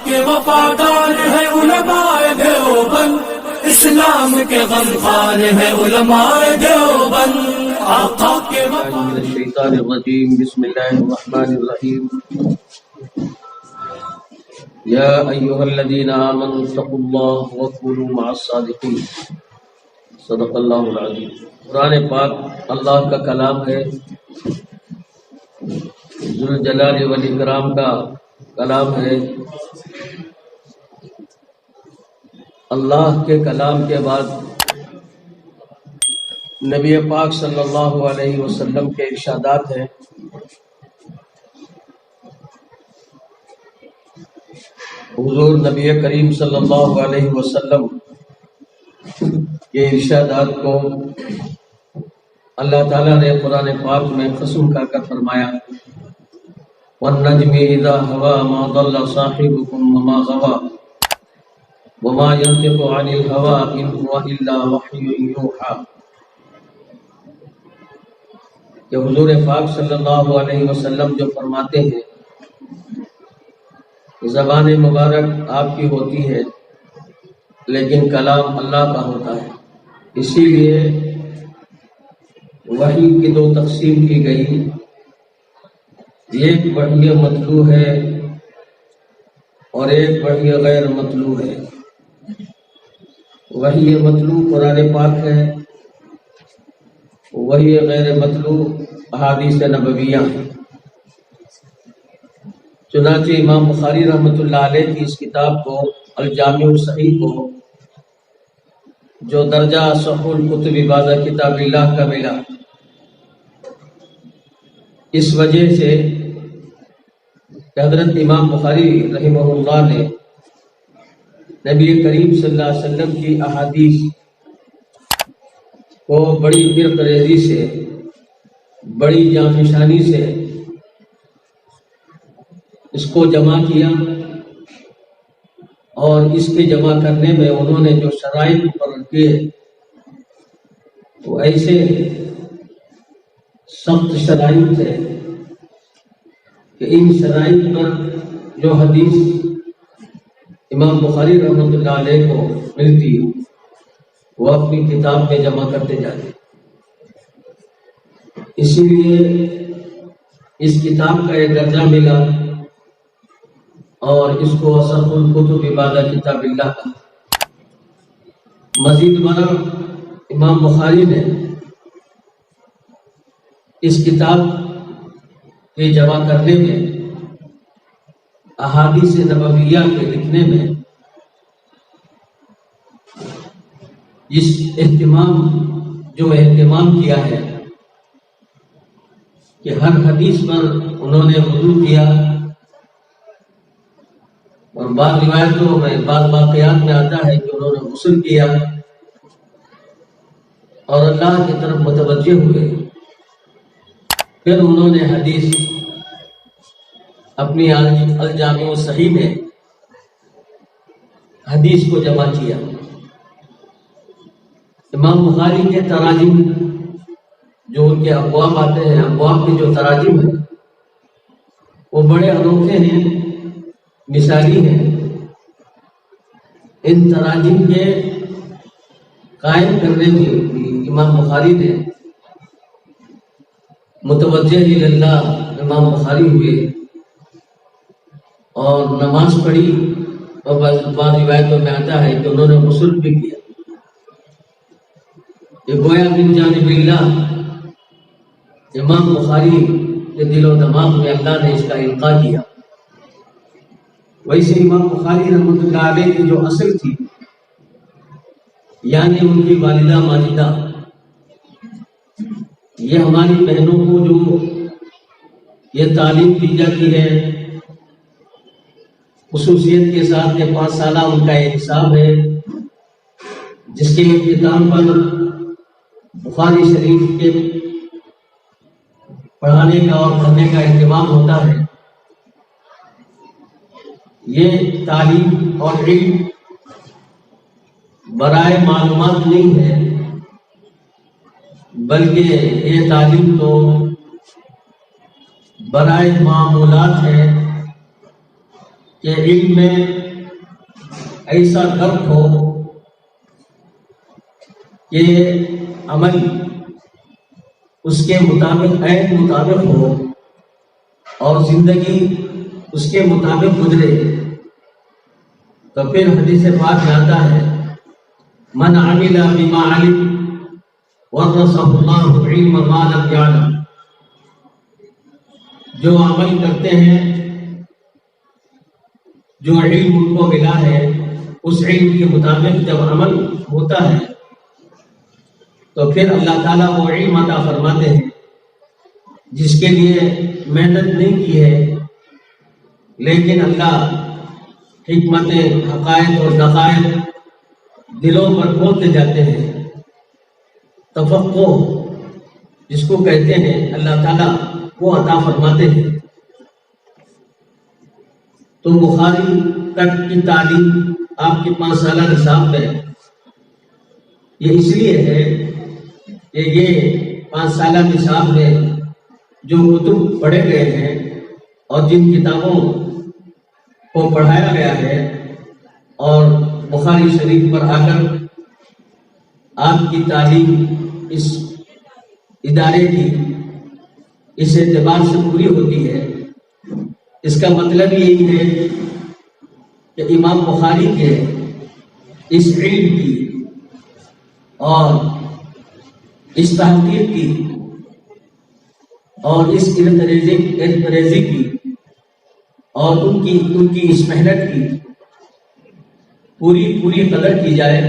کے وفادار ہے علماء دیوبند، اسلام کے غمخوار ہے علماء دیوبند، آقا کے من الشیطان الرجیم، بسم اللہ الرحمن الرحیم۔ یا ایھا الذین آمنوا اتقوا اللہ وکونوا مع الصادقین، صدق اللہ العظیم۔ قرآن پاک اللہ کا کلام ہے، ذوالجلال والاکرام کا کلام ہے۔ اللہ کے کلام کے بعد نبی پاک صلی اللہ علیہ وسلم کے ارشادات ہیں۔ حضور نبی کریم صلی اللہ علیہ وسلم کے ارشادات کو اللہ تعالیٰ نے قرآن پاک میں قسم کھا کر فرمایا، وَالنَّجْمِ إِذَا هَوَىٰ مَا ضَلَّ صَاحِبُكُمْ وَمَا غَوَىٰ وَمَا يَنطِقُ عَنِ الْهَوَىٰ إِنْ هُوَ إِلَّا وَحْيٌ يُوحَىٰ۔ کہ حضور پاک صلی اللہ علیہ وسلم جو فرماتے ہیں، زبان مبارک آپ کی ہوتی ہے لیکن کلام اللہ کا ہوتا ہے، اسی لیے وحی کی دو تقسیم کی گئی، ایک وحی مطلوع ہے اور ایک وحی غیر مطلوع ہے۔ وحی مطلوع قرآن پاک ہے، وحی غیر مطلوع احادیث نبویہ ہیں۔ چنانچہ امام بخاری رحمۃ اللہ علیہ کی اس کتاب کو، الجامع الصحیح کو، جو درجہ اصح الکتب بعد کتاب اللہ کا ملا، اس وجہ سے کہ حضرت امام بخاری رحمہ اللہ نے نبی کریم صلی اللہ علیہ وسلم کی احادیث کو بڑی فرق ریزی سے، بڑی جانفشانی سے اس کو جمع کیا، اور اس کے جمع کرنے میں انہوں نے جو شرائط مقرر کیے وہ ایسے سخت شرائط تھے کہ ان شرائط پر جو حدیث امام بخاری رحمۃ اللہ علیہ کو ملتی وہ اپنی کتاب میں جمع کرتے جاتے۔ اسی لیے اس کتاب کا ایک درجہ ملا اور اس کو اصح الکتب بعد کتاب اللہ کا۔ مزید برآں امام بخاری نے اس کتاب کے جمع کرنے میں، احادیث نبویہ کے لکھنے میں اس اہتمام کیا ہے کہ ہر حدیث پر انہوں نے وضو کیا، اور بعض روایتوں میں، بعض واقعات میں آتا ہے کہ انہوں نے غسل کیا اور اللہ کی طرف متوجہ ہوئے، پھر انہوں نے حدیث اپنی الجامع الصحیح میں حدیث کو جمع کیا۔ امام بخاری کے تراجم جو ان کے ابواب آتے ہیں، ابواب کے جو تراجم ہیں وہ بڑے انوکھے ہیں، مثالی ہیں۔ ان تراجم کے قائم کرنے میں امام بخاری نے متوجہ اللہ امام بخاری ہوئے اور نماز پڑھی، اور بعض روایتوں میں آتا ہے کہ انہوں نے غسل بھی کیا۔ یہ گویا من جانب اللہ امام بخاری کے دل و دماغ میں اللہ نے اس کا القاء کیا۔ ویسے امام بخاری رحمۃ اللہ علیہ کی جو اصل تھی، یعنی ان کی والدہ ماجدہ، یہ ہماری بہنوں کو جو یہ تعلیم دی جاتی ہے خصوصیت کے ساتھ، یہ 5 سالہ ان کا یہ نصاب ہے جس کے اختتام پر بخاری شریف کے پڑھانے کا اور پڑھنے کا اہتمام ہوتا ہے۔ یہ تعلیم اور علم برائے معلومات نہیں ہے، بلکہ یہ تعلیم تو برائے معمولات ہے، کہ علم میں ایسا ضبط ہو کہ عمل اس کے مطابق عین مطابق ہو اور زندگی اس کے مطابق گزرے. تو پھر حدیث پاک میں آتا ہے من عمل بما علم ورثه اللہ علم ما لم یعلم. جو عمل کرتے ہیں جو علم ان کو ملا ہے اس علم کے مطابق جب عمل ہوتا ہے تو پھر اللہ تعالیٰ وہ علم عطا فرماتے ہیں جس کے لیے محنت نہیں کی ہے، لیکن اللہ حکمت حقائق اور دقائق دلوں پر کھولتے جاتے ہیں. تفقہ جس کو کہتے ہیں اللہ تعالیٰ وہ عطا فرماتے ہیں. تو بخاری تک کی تعلیم آپ کے 5 سالہ نصاب میں یہ اس لیے ہے کہ یہ 5 سالہ نصاب میں جو کتب پڑھے گئے ہیں اور جن کتابوں کو پڑھایا گیا ہے اور بخاری شریف پر آ کر آپ کی تعلیم اس ادارے کی اس اعتبار سے پوری ہوتی ہے. اس کا مطلب یہی ہے کہ امام بخاری کے اس علم کی اور اس تحقیق کی اور اس ارتریزی کی اور ان کی اس محنت کی پوری قدر کی جائے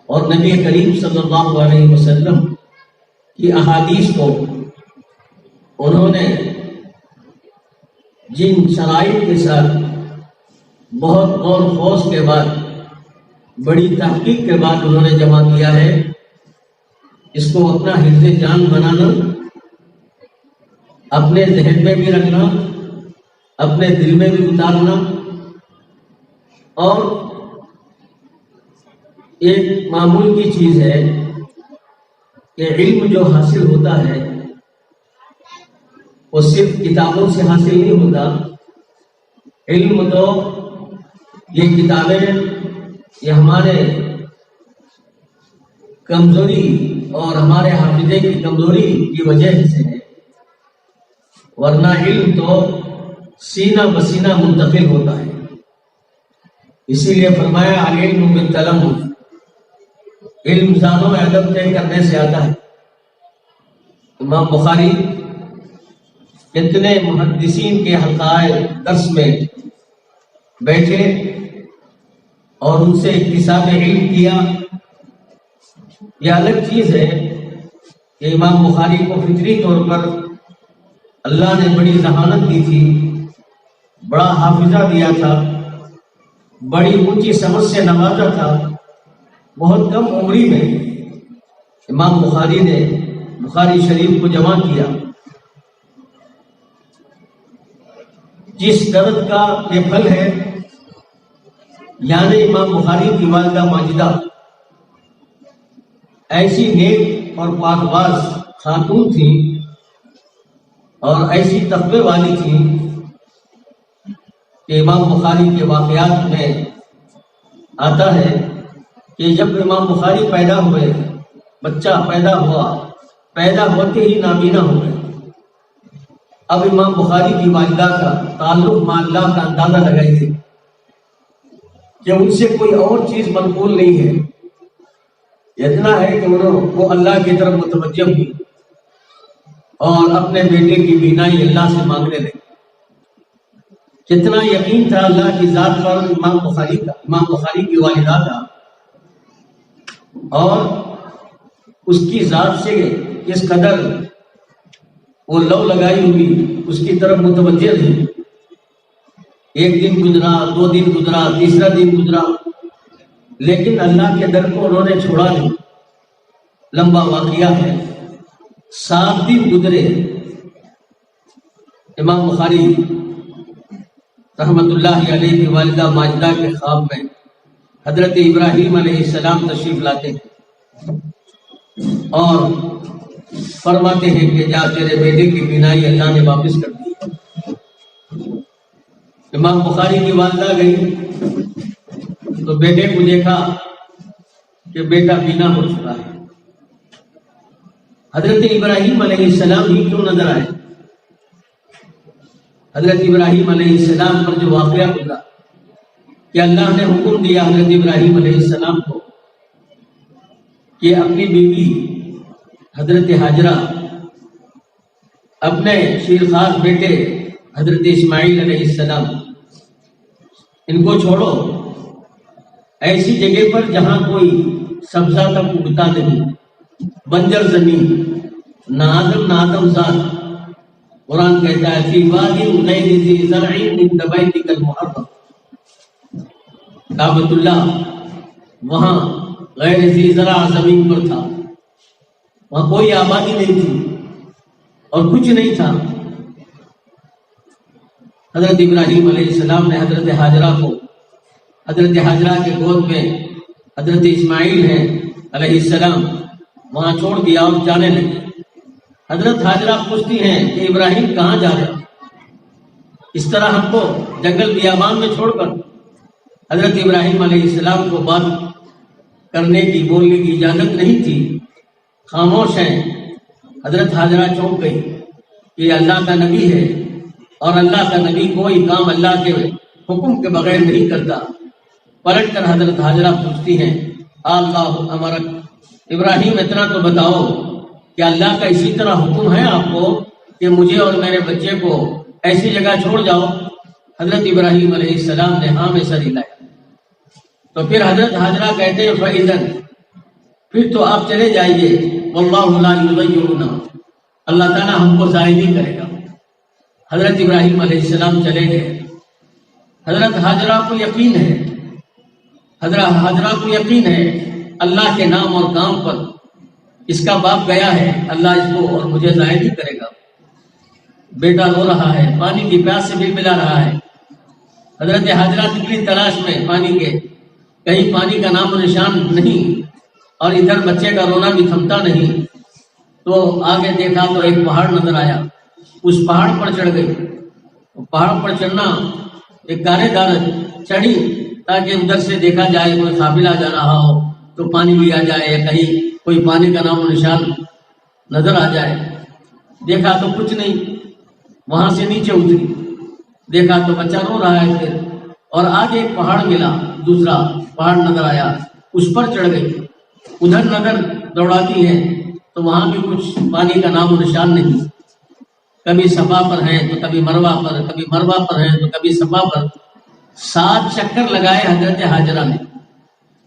اور نبی کریم صلی اللہ علیہ وسلم کی احادیث کو انہوں نے جن شرائط کے ساتھ بہت غور و خوض کے بعد بڑی تحقیق کے بعد انہوں نے جمع کیا ہے، اس کو اپنا حفظ جان بنانا، اپنے ذہن میں بھی رکھنا، اپنے دل میں بھی اتارنا. اور ایک معمول کی چیز ہے کہ علم جو حاصل ہوتا ہے وہ صرف کتابوں سے حاصل نہیں ہوتا. علم تو یہ کتابیں یہ ہمارے کمزوری اور ہمارے حافظے کی کمزوری کی وجہ سے ہے، ورنہ علم تو سینہ بسینہ منتقل ہوتا ہے. اسی لیے فرمایا العلم بالتلمذ، علم زانوں میں ادب طے کرنے سے آتا ہے. امام بخاری کتنے محدثین کے حلقۂ درس میں بیٹھے اور ان سے اکتساب علم کیا. یہ الگ چیز ہے کہ امام بخاری کو فطری طور پر اللہ نے بڑی ذہانت دی تھی، بڑا حافظہ دیا تھا، بڑی اونچی سمجھ سے نوازا تھا. بہت کم عمری میں امام بخاری نے بخاری شریف کو جمع کیا. جس درد کا یہ پھل ہے، یعنی امام بخاری کی والدہ ماجدہ ایسی نیک اور پاک باز خاتون تھی اور ایسی تقوی والی تھی کہ امام بخاری کے واقعات میں آتا ہے کہ جب امام بخاری پیدا ہوئے، بچہ پیدا ہوا، پیدا ہوتے ہی نابینا ہو گئے. اب امام بخاری کی والدہ کا تعلق مع اللہ کا اندازہ لگائیے کہ ان سے کوئی اور چیز منقول نہیں ہے. اتنا ہے کہ وہ اللہ کی طرف متوجہ ہوئی اور اپنے بیٹے کی بینائی اللہ سے مانگنے لگے. کتنا یقین تھا اللہ کی ذات پر امام بخاری کی والدہ کا، اور اس کی ذات سے اس قدر وہ لو لگائی ہوئی اس کی طرف متوجہ تھی. ایک دن گزرا، 2 دن گزرا، تیسرا دن گزرا، لیکن اللہ کے در کو انہوں نے چھوڑا نہیں. لمبا واقعہ ہے. 7 دن گزرے. امام بخاری رحمت اللہ علیہ کی والدہ ماجدہ کے خواب میں حضرت ابراہیم علیہ السلام تشریف لاتے ہیں اور فرماتے ہیں کہ جا تیرے بیٹے کی بینائی اللہ نے واپس کر دی. امام بخاری کی والدہ گئی تو بیٹے کو دیکھا کہ بیٹا بینا ہو چکا ہے. حضرت ابراہیم علیہ السلام ہی کیوں نظر آئے؟ حضرت ابراہیم علیہ السلام پر جو واقعہ گزرا کہ اللہ نے حکم دیا حضرت ابراہیم علیہ السلام کو کہ اپنی بیوی حضرت حاجرہ، اپنے شیرخوار بیٹے حضرت اسماعیل علیہ السلام، ان کو چھوڑو ایسی جگہ پر جہاں کوئی سبزہ تک اگتا نہیں، بنجر زمین، نہ آدم نہ آدمزاد. قرآن کہتا ہے فی وادی غیر ذی زرع عند بیتک المحرم. کعبۃ اللہ وہاں غیر ذی زرع زمین پر تھا، وہاں کوئی آبادی نہیں تھی اور کچھ نہیں تھا. حضرت ابراہیم علیہ السلام نے حضرت حاجرہ کو، حضرت حاجرہ کے گود میں حضرت اسماعیل ہے علیہ السلام، وہاں چھوڑ دیا اور جانے لگے. حضرت حاجرہ پوچھتی ہیں کہ ابراہیم کہاں جا رہے؟ اس طرح ہم کو جنگل بیابان میں چھوڑ کر. حضرت ابراہیم علیہ السلام کو بات کرنے کی، بولنے کی اجازت نہیں تھی، خاموش ہیں. حضرت حاجرہ چونک گئی کہ اللہ کا نبی ہے اور اللہ کا نبی کوئی کام اللہ کے حکم کے بغیر نہیں کرتا. پلٹ کر حضرت حاجرہ پوچھتی ہیں اللہ امرک، ابراہیم اتنا تو بتاؤ کہ اللہ کا اسی طرح حکم ہے آپ کو کہ مجھے اور میرے بچے کو ایسی جگہ چھوڑ جاؤ؟ حضرت ابراہیم علیہ السلام نے ہاں میں سر ہلایا. تو پھر حضرت حاجرہ کہتے ہیں فَإِذَنْ، پھر تو آپ چلے جائیے، وَاللَّهُ لَا يُضَيِّعُنَا، اللہ تعالیٰ ہم کو ضائع نہیں کرے گا. حضرت ابراہیم علیہ السلام چلے گئے. حضرت حاجرہ کو یقین ہے، حضرت حاجرہ کو یقین ہے اللہ کے نام اور کام پر اس کا باپ گیا ہے، اللہ اس کو اور مجھے ضائع نہیں کرے گا. بیٹا رو رہا ہے، پانی کی پیاس سے بھی ملا رہا ہے. حضرت حاجرہ نکلی تلاش میں پانی کے، کہیں پانی کا نام و نشان نہیں، اور ادھر بچے کا رونا بھی تھمتا نہیں. تو آگے دیکھا تو ایک پہاڑ نظر آیا، اس پہاڑ پر چڑھ گئی. پہاڑ پر چڑھنا ایک گارے دار چڑھی تاکہ ادھر سے دیکھا جائے کوئی قافلہ جا رہا ہو تو پانی بھی آ جائے، یا کہیں کوئی پانی کا نام و نشان نظر آ جائے. دیکھا تو کچھ نہیں. وہاں سے نیچے اتری، دیکھا تو بچہ رو رہا ہے پھر. اور آگے ایک پہاڑ ملا، دوسرا پہاڑ نظر آیا، اس پر چڑھ گئی. ادھر نظر دوڑاتی ہے تو وہاں بھی کچھ پانی کا نام و نشان نہیں. کبھی صفا پر ہیں تو کبھی مروہ پر، کبھی مروہ پر ہیں تو کبھی صفا پر. 7 چکر لگائے حضرت حاجرہ نے.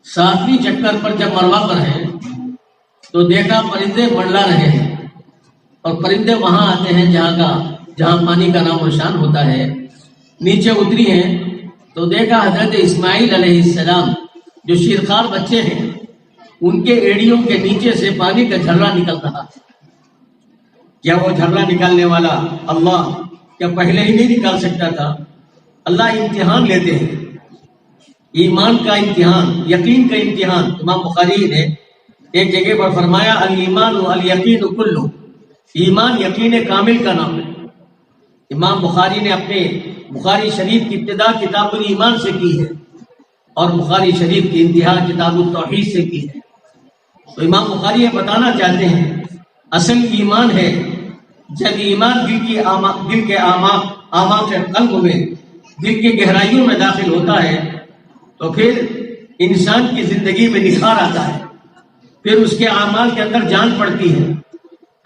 7ویں چکر پر جب مروہ پر ہیں تو دیکھا پرندے منڈلا رہے ہیں، اور پرندے وہاں آتے ہیں جہاں پانی کا نام و نشان ہوتا ہے. نیچے اتری ہیں تو دیکھا حضرت اسماعیل علیہ السلام جو شیرخوار بچے ہیں، ان کے ایڑیوں کے نیچے سے پانی کا جھرنا نکل رہا ہے. کیا وہ جھرنا نکالنے والا اللہ کیا پہلے ہی نہیں نکال سکتا تھا؟ اللہ امتحان لیتے ہیں، ایمان کا امتحان، یقین کا امتحان. امام بخاری نے ایک جگہ پر فرمایا الایمان والیقین کلو، ایمان یقین کامل کا نام ہے. امام بخاری نے اپنے بخاری شریف کی ابتدا کتاب الایمان سے کی ہے اور بخاری شریف کی انتہا کتاب التوحید سے کی ہے. تو امام بخاری یہ بتانا چاہتے ہیں اصل ایمان ہے جب ایمان دل کے اعماق قلب میں، دل کی گہرائیوں میں داخل ہوتا ہے تو پھر انسان کی زندگی میں نکھار آتا ہے، پھر اس کے اعمال کے اندر جان پڑتی ہے،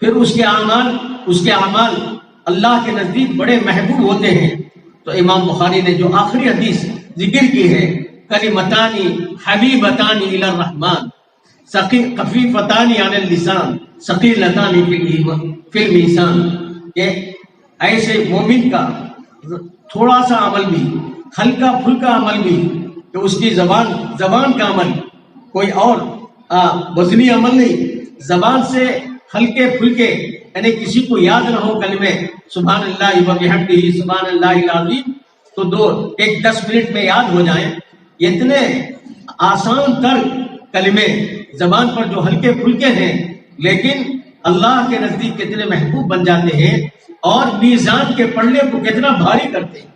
پھر اس کے اعمال اللہ کے نزدیک بڑے محبوب ہوتے ہیں. تو امام بخاری نے جو آخری حدیث ذکر کی ہے کلمتانی حبیبتانی الی الرحمن خفیفتانی علی اللسان ثقیلتانی فی المیزان، کہ ایسے مومن کا تھوڑا سا عمل بھی، ہلکا پھلکا عمل بھی، کہ اس کی زبان کا عمل کوئی اور وزنی عمل نہیں، زبان سے ہلکے پھلکے، یعنی کسی کو یاد نہ ہو کلمے سبحان اللہ وبحمدہ سبحان اللہ العظیم تو 10 منٹ میں یاد ہو جائیں. اتنے آسان تر کلمے زبان پر جو ہلکے پھلکے ہیں لیکن اللہ کے نزدیک کتنے محبوب بن جاتے ہیں اور میزان کے پلڑے کو کتنا بھاری کرتے ہیں.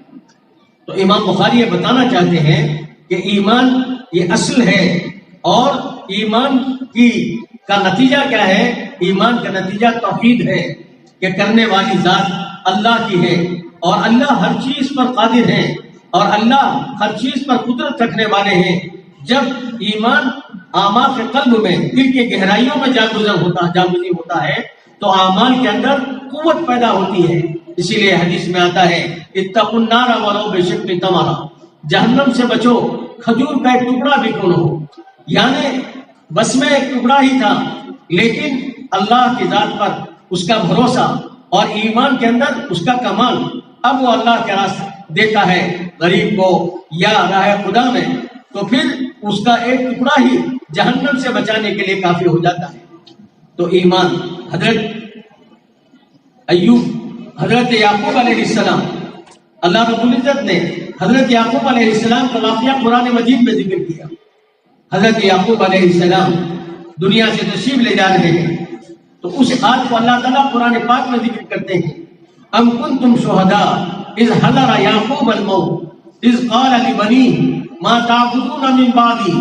تو امام بخاری یہ بتانا چاہتے ہیں کہ ایمان یہ اصل ہے، اور ایمان کا نتیجہ کیا ہے؟ ایمان کا نتیجہ توحید ہے کہ کرنے والی ذات اللہ کی ہے، اور اللہ ہر چیز پر قادر ہے، اور اللہ ہر چیز پر قدرت رکھنے والے ہیں۔ جب ایمان اعماق قلب میں، دل کے گہرائیوں میں جاگزی ہوتا ہے تو اعمال کے اندر قوت پیدا ہوتی ہے۔ اسی لیے حدیث میں آتا ہے اتقوا النار ولو بشق تمرہ، جہنم سے بچو کھجور کا ایک ٹکڑا بھی کیوں نہ ہو۔ یعنی بس میں ایک ٹکڑا ہی تھا، لیکن اللہ کی ذات پر اس کا بھروسہ اور ایمان کے اندر اس کا کمال، اب وہ اللہ کے راستے دیتا ہے غریب کو یا راہ خدا میں، تو پھر اس کا ایک ٹکڑا ہی جہنم سے بچانے کے لیے کافی ہو جاتا ہے۔ تو ایمان، حضرت یعقوب علیہ السلام، اللہ رب العزت نے حضرت یعقوب علیہ السلام کا واقعہ قرآن مجید میں ذکر کیا۔ حضرت یعقوب علیہ السلام دنیا سے تشریف لے جا رہے ہیں، تو اس حال کو اللہ تعالیٰ قرآن پاک میں ذکر کرتے ہیں۔ ام کنتم شہداء اذ حضر یعقوب الموت اذ قال لبنیہ ما تعبدون من بعدی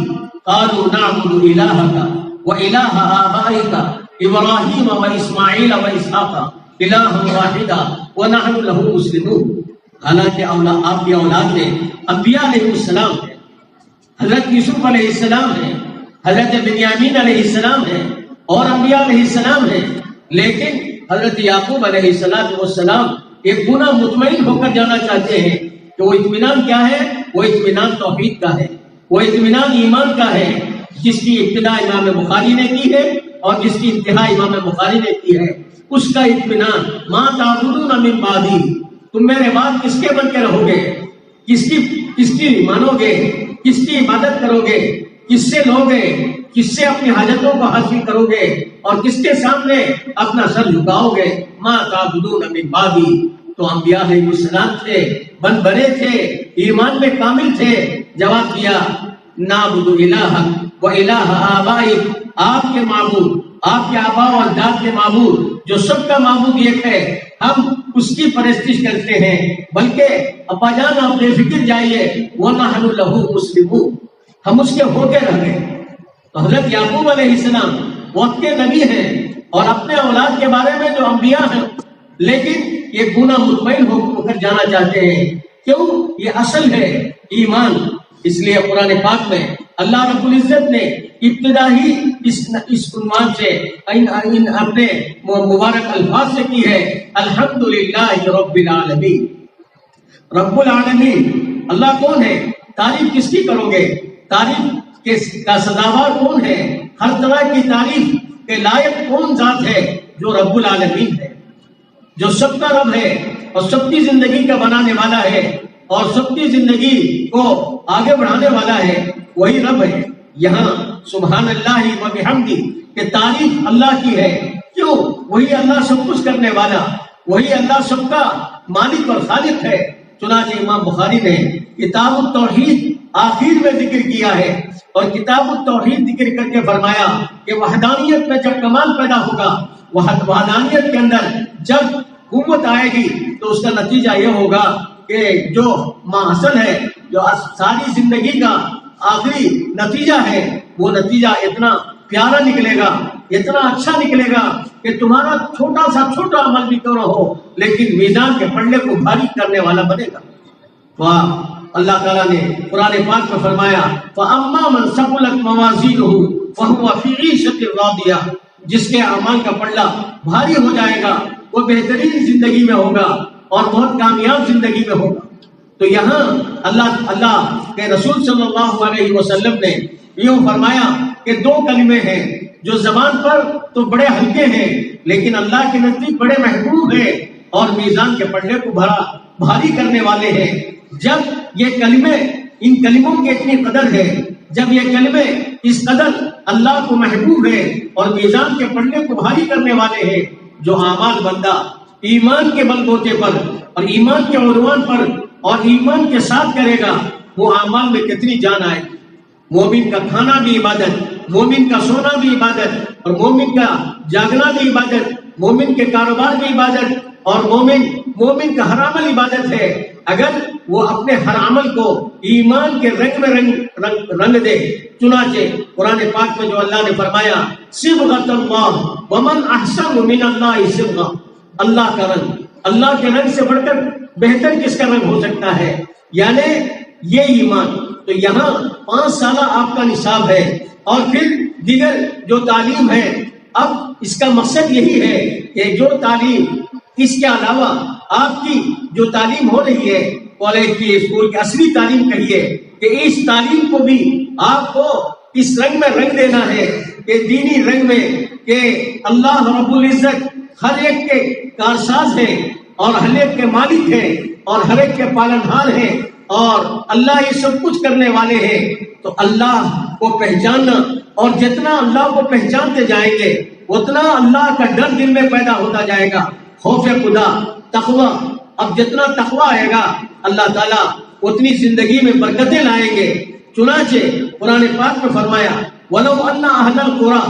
قالوا نعبد الہک وإلہ آبائک ابراہیم واسماعیل واسحاق الہ واحدا ونحن لہ مسلمون۔ حالانکہ آپ کی اولاد میں انبیاء علیہ السلام ہے، حضرت یوسف علیہ السلام ہے، حضرت بنیامین علیہ السلام ہے، اور انبیاء علیہ السلام ہے، لیکن حضرت یعقوب علیہ السلام ایک گناہ مطمئن ہو کر جانا چاہتے ہیں کہ وہ اطمینان کیا ہے؟ وہ اطمینان توحید کا ہے، وہ اطمینان ایمان کا ہے، جس کی ابتدا امام بخاری نے کی ہے اور جس کی انتہا امام بخاری نے کی ہے۔ اس کا اطمینان، ما تعبدون من بعدی، تم میرے بعد کس کے بن کے رہو گے، کس کی مانو گے، کس کی عبادت کرو گے، کس سے لو گے، کس سے اپنی حاجتوں کو حاصل کرو گے، اور کس کے سامنے اپنا سر جھکاؤ گے۔ ما تعبدون من بعدی، تو انبیاء علیہ السلام تھے، بن بڑے تھے، ایمان میں کامل تھے، جواب دیا نعبد الہک و الہ آبائک، آپ کے معبود، آپ کے آباء و اجداد کے معبود، جو سب کا معبود ایک ہے، ہم اس کی پرستش کرتے ہیں، بلکہ ابا جان آپ بے فکر جائیے، وَنَحْنُ لَهُ مُسْلِمُونَ، ہم اس کے ہوتے رہ گئے۔ تو حضرت یعقوب علیہ السلام وقت کے نبی ہیں اور اپنے اولاد کے بارے میں جو انبیاء ہیں، لیکن یہ گناہ مطمئن ہو کر جانا چاہتے ہیں۔ کیوں؟ یہ اصل ہے ایمان۔ اس لیے قرآن پاک میں اللہ رب العزت نے ابتدا ہی اس عنوان سے اپنے مبارک الفاظ سے کی ہے، الحمدللہ رب العالمین۔ رب العالمین اللہ کون ہے؟ تعریف کس کی کرو گے؟ تعریف کا سزاوار کون ہے؟ ہر طرح کی تعریف کے لائق کون ذات ہے؟ جو رب العالمین ہے، جو سب کا رب ہے اور سب کی زندگی کا بنانے والا ہے اور سب کی زندگی کو آگے بڑھانے والا ہے، وہی رب ہے۔ یہاں سبحان اللہ و بحمدہ کہ تعریف اللہ کی ہے، کیوں؟ وہی اللہ سب کچھ کرنے والا، وہی اللہ سب کا مالک اور خالق ہے۔ چنانچہ امام بخاری نے کتاب التوحید آخر میں ذکر کیا ہے، اور کتاب التوحید ذکر کر کے فرمایا کہ وحدانیت میں جب کمال پیدا ہوگا، وحدانیت کے اندر جب قوت آئے گی، تو اس کا نتیجہ یہ ہوگا کہ جو ماحصل ہے، جو ساری زندگی کا آخری نتیجہ ہے، وہ نتیجہ اتنا پیارا نکلے گا، اتنا اچھا نکلے گا کہ تمہارا چھوٹا عمل بھی کرو ہو، لیکن میزان کے پلڑے کو بھاری کرنے والا بنے گا۔ واہ! اللہ تعالیٰ نے قرآن پاک میں فرمایا فَأَمَّا مَنْ ثَقُلَتْ مَوَازِينُهُ فَهُوَ فِي عِيشَةٍ رَاضِيَةٍ، جس کے اعمال کا پلڑا بھاری ہو جائے گا، وہ بہترین زندگی میں ہوگا اور بہت کامیاب زندگی میں ہوگا۔ تو یہاں اللہ کے رسول صلی اللہ علیہ وسلم نے یوں فرمایا کہ دو کلمے ہیں جو زبان پر تو بڑے ہلکے ہیں، لیکن اللہ کے نزدیک بڑے محبوب ہیں اور میزان کے پلڑے کو بھاری کرنے والے ہیں۔ جب یہ کلمے، ان کلموں کی اتنی قدر ہے، جب یہ کلمے اس قدر اللہ کو محبوب ہے اور میزان کے پلڑے کو بھاری کرنے والے ہیں، جو اعمال بندہ ایمان کے بل بوتے پر اور ایمان کے عنوان پر اور ایمان کے ساتھ کرے گا، وہ اعمال میں کتنی جان آئے گی۔ مومن کا کھانا بھی عبادت، مومن کا سونا بھی عبادت، اور مومن کا جاگنا بھی عبادت، مومن کے کاروبار بھی عبادت، اور مومن کا ہر عمل عبادت ہے اگر وہ اپنے ہر عمل کو ایمان کے رنگ میں رنگ دے. چنانچہ قرآن پاک میں جو اللہ نے فرمایا صبغۃ اللہ ومن احسن من اللہ صبغہ، اللہ کا رنگ، اللہ کے رنگ سے بڑھ کر بہتر کس کا رنگ ہو سکتا ہے؟ یعنی یہ ایمان. تو یہاں 5 سالہ آپ کا نصاب ہے اور پھر دیگر جو تعلیم ہے. اب اس کا مقصد یہی ہے کہ جو تعلیم اس کے علاوہ آپ کی جو تعلیم ہو رہی ہے کالج کی، اسکول کی، اصلی تعلیم کہیے، کہ اس تعلیم کو بھی آپ کو اس رنگ میں رنگ دینا ہے کہ دینی رنگ میں، کہ اللہ رب العزت ہر ایک کے کارساز ہیں اور ہر ایک کے مالک ہیں اور ہر ایک کے پالنہار ہیں اور اللہ یہ سب کچھ کرنے والے ہیں. تو اللہ کو پہچاننا، اور جتنا اللہ کو پہچانتے جائیں گے اتنا اللہ کا ڈر دل میں پیدا ہوتا جائے گا، خوف خدا، تقوی. اب جتنا تقوی آئے گا اللہ تعالیٰ اتنی زندگی میں برکتیں لائیں گے. چنانچہ قرآن پاک میں فرمایا وَلَوْ أَنَّ أَهْلَ الْقُرَىٰ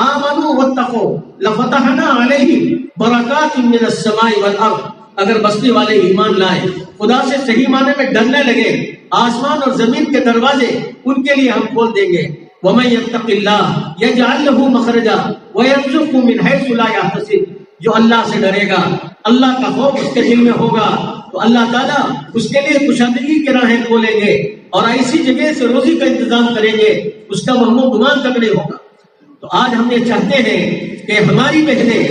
آمَنُوا وَاتَّقُوا لَفَتَحْنَا عَلَيْهِمْ بَرَكَاتٍ مِّنَ السَّمَاءِ وَالْأَرْضِ. اگر بستی والے ایمان لائے، خدا سے صحیح معنی میں ڈرنے لگے، آسمان اور زمین کے دروازے ان کے لیے ہم کھول دیں گے. وَمَن يَتَّقِ اللَّهَ يَجْعَل لَّهُ مَخْرَجًا وَيَرْزُقْهُ مِنْ حَيْثُ لَا يَحْتَسِبُ. جو اللہ سے ڈرے گا، اللہ کا خوف اس کے دل میں ہوگا، تو اللہ تعالیٰ اس کے لیے کشادگی کی راہیں کھولیں گے اور ایسی جگہ سے روزی کا انتظام کریں گے اس کا وہم و گمان تک نہیں ہوگا. تو آج ہم یہ چاہتے ہیں کہ ہماری بہنیں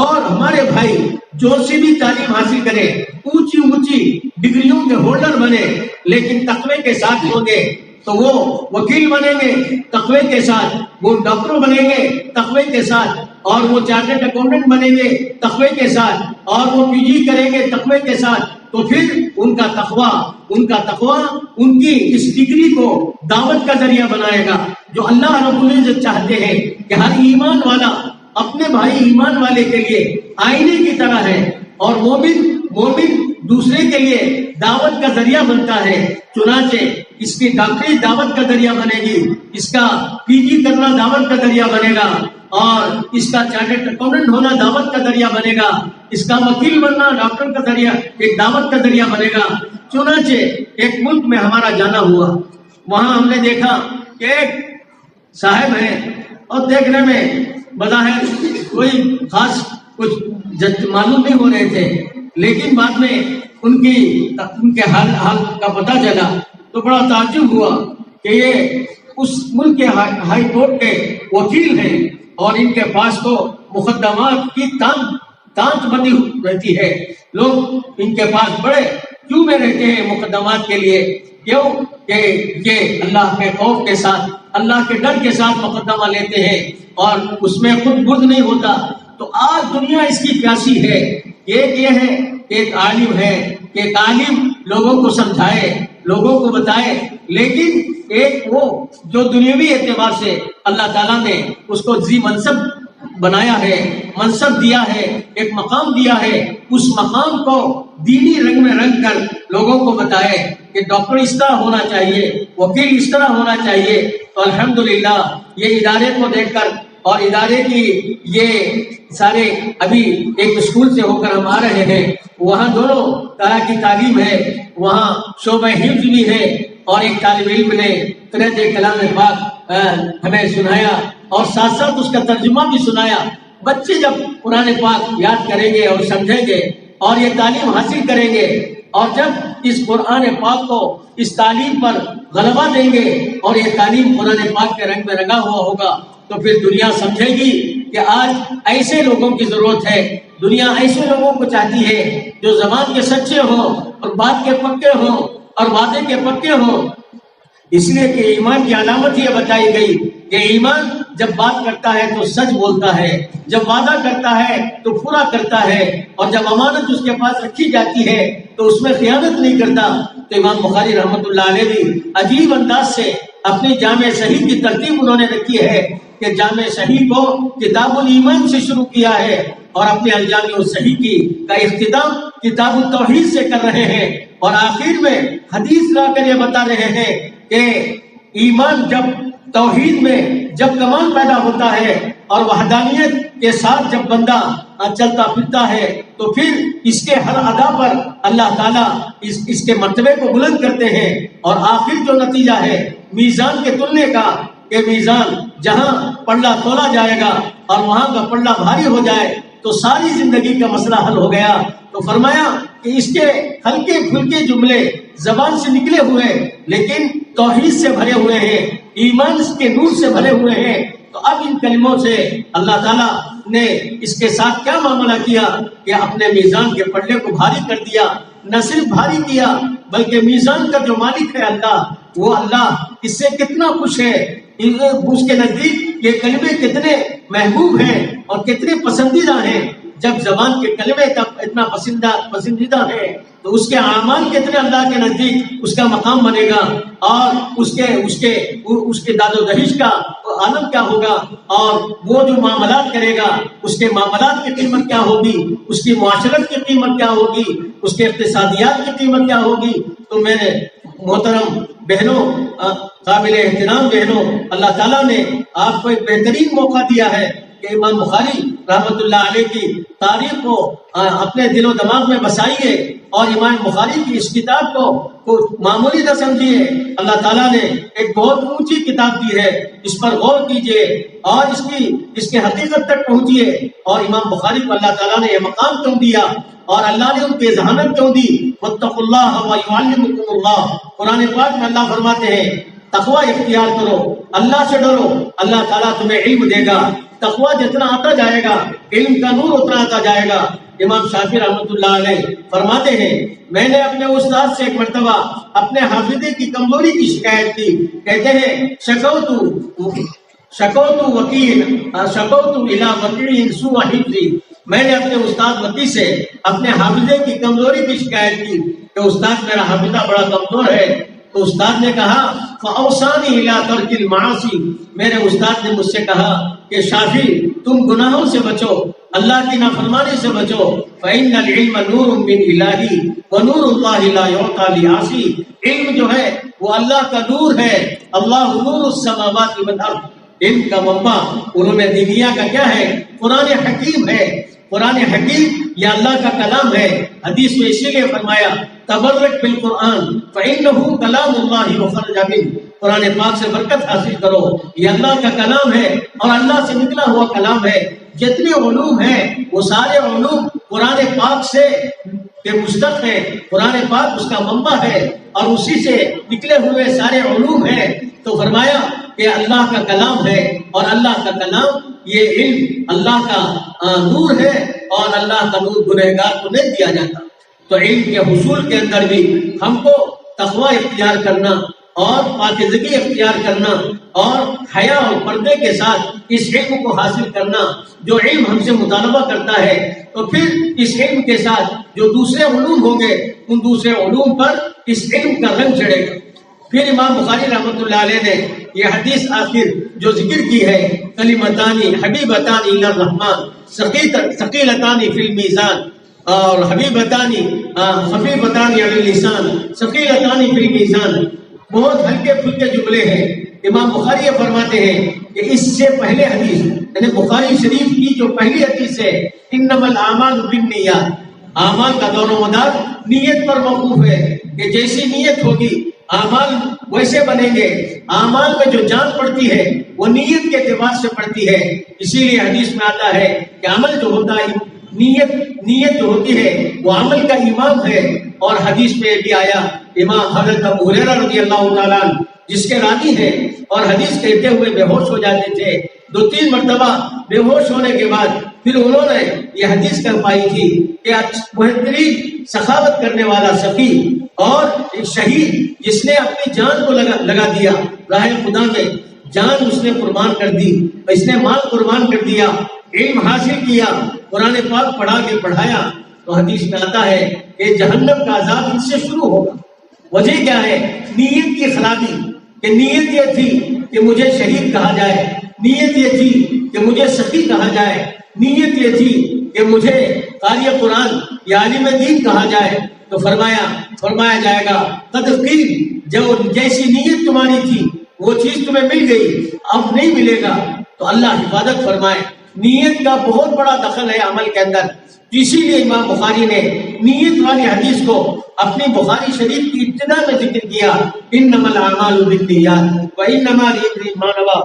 اور ہمارے بھائی جو سی بھی تعلیم حاصل کریں، اونچی ڈگریوں کے ہولڈر بنے، لیکن تقوی کے ساتھ ہوں گے تو وہ وکیل بنیں گے تقوی کے ساتھ، وہ ڈاکٹر بنیں گے تقوی کے ساتھ، اور وہ چارٹرڈ اکاؤنٹنٹ بنیں گے تقوی کے ساتھ، اور وہ پی جی کریں گے تقوی کے ساتھ. تو پھر ان کا تقوی ان کی اس ڈگری کو دعوت کا ذریعہ بنائے گا. جو اللہ رب العزت چاہتے ہیں کہ ہر ایمان والا اپنے بھائی ایمان والے کے لیے آئینے کی طرح ہے، اور مومن دوسرے کے لیے دعوت کا ذریعہ بنتا ہے. چنانچہ اس کی ڈاکٹری دعوت کا ذریعہ بنے گی، اس کا پی جی کرنا دعوت کا ذریعہ بنے گا، اور اس کا چارٹرڈ اکاؤنٹنٹ ہونا دعوت کا ذریعہ بنے گا، اس کا وکیل بننا ڈاکٹر کا ذریعہ ایک دعوت کا ذریعہ بنے گا. چنانچہ ایک ملک میں ہمارا جانا ہوا، وہاں ہم نے دیکھا کہ ایک صاحب ہیں اور دیکھنے میں بظاہر کوئی خاص کچھ معلوم نہیں ہو رہے تھے، لیکن بعد میں ان کے حال کا پتہ چلا تو بڑا تعجب ہوا کہ یہ اس ملک کے ہائی کورٹ کے وکیل ہیں اور ان کے پاس تو مقدمات کی تانچ بندی رہتی ہے. لوگ ان کے پاس بڑے کیوں میں رہتے ہیں مقدمات کے لیے؟ کیوں کہ یہ اللہ کے خوف کے ساتھ، اللہ کے ڈر کے ساتھ مقدمہ لیتے ہیں اور اس میں خود برد نہیں ہوتا. تو آج دنیا اس کی پیاسی ہے. ایک یہ ہے کہ ایک عالم ہے کہ ایک عالم لوگوں کو سمجھائے، لوگوں کو بتائے، لیکن ایک وہ جو دنیاوی اعتبار سے اللہ تعالیٰ نے اس کو ذی منصب بنایا ہے، منصب دیا ہے، ایک مقام دیا ہے، اس مقام کو دینی رنگ میں رنگ کر لوگوں کو بتائے کہ ڈاکٹر اس طرح ہونا چاہیے، وکیل اس طرح ہونا چاہیے. تو الحمدللہ یہ ادارے کو دیکھ کر اور ادارے کی یہ سارے ابھی ایک اسکول سے ہو کر ہم آ رہے ہیں، وہاں دونوں طرح کی تعلیم ہے، وہاں شعبہ حفظ بھی ہے، اور ایک طالب علم نے قرأت کلام پاک ہمیں سنایا اور ساتھ ساتھ اس کا ترجمہ بھی سنایا. بچے جب قرآن پاک یاد کریں گے اور سمجھیں گے اور یہ تعلیم حاصل کریں گے، اور جب اس قرآن پاک کو اس تعلیم پر غلبہ دیں گے اور یہ تعلیم قرآن پاک کے رنگ میں رنگا ہوا ہوگا، تو پھر دنیا سمجھے گی کہ آج ایسے لوگوں کی ضرورت ہے. دنیا ایسے لوگوں کو چاہتی ہے جو زبان کے سچے ہوں اور بات کے پکے ہوں اور وعدے کے پکے ہوں. اس لیے کہ ایمان کی علامت یہ بتائی گئی کہ ایمان جب بات کرتا ہے تو سچ بولتا ہے، جب وعدہ کرتا ہے تو پورا کرتا ہے، اور جب امانت اس کے پاس رکھی جاتی ہے تو اس میں خیانت نہیں کرتا. تو امام بخاری رحمۃ اللہ علیہ بھی عجیب انداز سے اپنی جامع صحیح کی ترتیب انہوں نے رکھی ہے کہ جامع صحیح کو کتاب الایمان سے شروع کیا ہے اور اپنے الجامع الصحیح کا اختتام کتاب التوحید سے کر رہے ہیں، اور آخر میں حدیث لا کر یہ بتا رہے ہیں کہ ایمان جب توحید میں جب کمال پیدا ہوتا ہے اور وحدانیت کے ساتھ جب بندہ چلتا پھرتا ہے تو پھر اس کے ہر ادا پر اللہ تعالیٰ اس کے مرتبے کو بلند کرتے ہیں، اور آخر جو نتیجہ ہے میزان کے تلنے کا کہ میزان جہاں پلڑا تولا جائے گا اور وہاں کا پلڑا بھاری ہو جائے تو ساری زندگی کا مسئلہ حل ہو گیا۔ تو فرمایا کہ اس کے ہلکے پھلکے جملے زبان سے نکلے ہوئے لیکن توحید سے بھرے ہوئے ہیں، ایمان کے نور سے بھرے ہوئے ہیں۔ تو اب ان کلموں سے اللہ تعالیٰ نے اس کے ساتھ کیا معاملہ کیا کہ اپنے میزان کے پلڑے کو بھاری کر دیا، نہ صرف بھاری کیا بلکہ میزان کا جو مالک ہے اللہ، وہ اللہ اس سے کتنا خوش ہے، اس کے نزدیک یہ کلمے کتنے محبوب ہیں اور کتنے پسندیدہ ہیں۔ جب زبان کے کلمے اتنا پسندیدہ ہے تو اس کے اعمال کتنے اللہ کے نزدیک اس کا مقام بنے گا، اور اس کے داد و دہش کا عالم کیا ہوگا، اور وہ جو معاملات کرے گا اس کے معاملات کی قیمت کیا ہوگی، اس کی معاشرت کی قیمت کیا ہوگی، اس کے اقتصادیات کی قیمت کیا ہوگی۔ تو میرے محترم بہنوں، قابل احترام بہنوں، اللہ تعالیٰ نے آپ کو ایک بہترین موقع دیا ہے کہ امام بخاری رحمۃ اللہ علیہ کی تاریخ کو اپنے دل و دماغ میں بسائیے، اور امام بخاری کی اس کتاب کو معمولی نہ سمجھیے۔ اللہ تعالیٰ نے ایک بہت اونچی کتاب دی ہے، اس پر غور کیجیے اور اس کی حقیقت تک پہنچیے۔ اور امام بخاری کو اللہ تعالیٰ نے یہ مقام کیوں دیا اور اللہ نے ان کی ذہانت کیوں دی؟ واتقوا اللہ ویعلمکم اللہ۔ قرآن پاک میں اللہ فرماتے ہیں تقوی اختیار کرو، اللہ سے ڈرو، اللہ تعالیٰ تمہیں علم دے گا۔ تقوی جتنا آتا جائے گا علم کا نور اتنا آتا جائے گا۔ امام شافعی رحمۃ اللہ علیہ فرماتے ہیں میں نے اپنے استاد سے ایک مرتبہ اپنے حافظے کی کمزوری کی شکایت کی، کہتے ہیں شکوت الی وکیع سوء حفظی، میں نے اپنے استاد وکیع سے اپنے حافظے کی کمزوری کی شکایت کی کہ استاد میرا حافظہ بڑا کمزور ہے۔ تو استاد نے کہا فاوصانی الی ترک المعاصی، میرے استاد نے مجھ سے کہا کہ شافعی تم گناہوں سے بچو، اللہ کی نافرمانی سے بچو۔ فإن العلم نور من الہی ونور اللہ لا یعطی لعاصی، علم جو ہے وہ اللہ کا نور ہے، اللہ نور السماوات والارض، علم کا منبع علوم دینیہ کا کیا ہے؟ قرآن حکیم ہے۔ قرآن حکیم یہ اللہ کا کلام ہے۔ حدیث میں اسی لیے فرمایا تبرک بالقرآن فإنہ کلام اللہ وخرج منہ، قرآن پاک سے برکت حاصل کرو، یہ اللہ کا کلام ہے اور اللہ سے نکلا ہوا کلام ہے۔ جتنے علوم ہیں وہ سارے علوم قرآن پاک سے کے مشتق ہیں، قرآن پاک اس کا منبع ہے اور اسی سے نکلے ہوئے سارے علوم ہیں۔ تو فرمایا کہ اللہ کا کلام ہے اور اللہ کا کلام یہ علم اللہ کا نور ہے، اور اللہ کا نور گنہگار کو نہیں دیا جاتا۔ تو علم کے حصول کے اندر بھی ہم کو تقوی اختیار کرنا اور پاکیزگی اختیار کرنا اور حیا اور پردے کے ساتھ اس علم کو حاصل کرنا، جو علم ہم سے مطالبہ کرتا ہے، تو پھر اس علم کے ساتھ جو دوسرے علوم ہوں گے ان دوسرے علوم پر اس علم کا رنگ چڑھے گا۔ پھر امام بخاری رحمۃ اللہ علیہ نے یہ حدیث آخر جو ذکر کی ہے کلمتانی حبیبتانی الی الرحمن ثقیلتانی فی المیزان، اور حبیبتانی خفیفتانی علی اللسان ثقیلتانی فی المیزان، بہت ہلکے پھلکے جملے ہیں۔ امام بخاری یہ فرماتے ہیں کہ اس سے پہلے حدیث یعنی بخاری شریف کی جو پہلی حدیث ہے انما الاعمال بالنیات، اعمال کا دور و مدار نیت پر موقوف ہے کہ جیسی نیت ہوگی اعمال ویسے بنیں گے۔ اعمال میں جو جان پڑتی ہے وہ نیت کے اعتبار سے پڑتی ہے، اسی لیے حدیث میں آتا ہے کہ عمل جو ہوتا ہے نیت جو ہوتی ہے وہ عمل کا امام ہے۔ اور حدیث میں بھی آیا امام حضرت ابو ہریرہ رضی اللہ تعالیٰ عنہ جس کے راوی ہیں اور حدیث کہتے ہوئے بے ہوش ہو جاتے تھے، 2-3 مرتبہ بے ہوش ہونے کے بعد پھر انہوں نے یہ حدیث کہہ پائی تھی کہ بہترین سخاوت کرنے والا سخی اور ایک شہید جس نے اپنی جان کو لگا دیا راہ خدا میں، جان اس نے قربان کر دی، اس نے مال قربان کر دیا، علم حاصل کیا، قرآن پاک پڑھا کے پڑھایا، تو حدیث میں آتا ہے کہ جہنم کا عذاب ان سے شروع ہوگا۔ وجہ کیا ہے؟ نیت کی خرابی، کہ نیت یہ تھی کہ مجھے شہید کہا جائے، نیت یہ تھی کہ مجھے سخی کہا جائے، نیت یہ تھی کہ مجھے قاری قرآن یا عالم دین کہا جائے، تو فرمایا جائے گا قد قیل، جو جیسی نیت تمہاری تھی وہ چیز تمہیں مل گئی، اب نہیں ملے گا، تو اللہ حفاظت فرمائے۔ نیت کا بہت بڑا دخل ہے عمل کے اندر، اسی لیے امام بخاری نے نیت والی حدیث کو اپنی بخاری شریف کی ابتدا میں ذکر کیا، انما الاعمال بالنیات وانما لامرئ ما نوى۔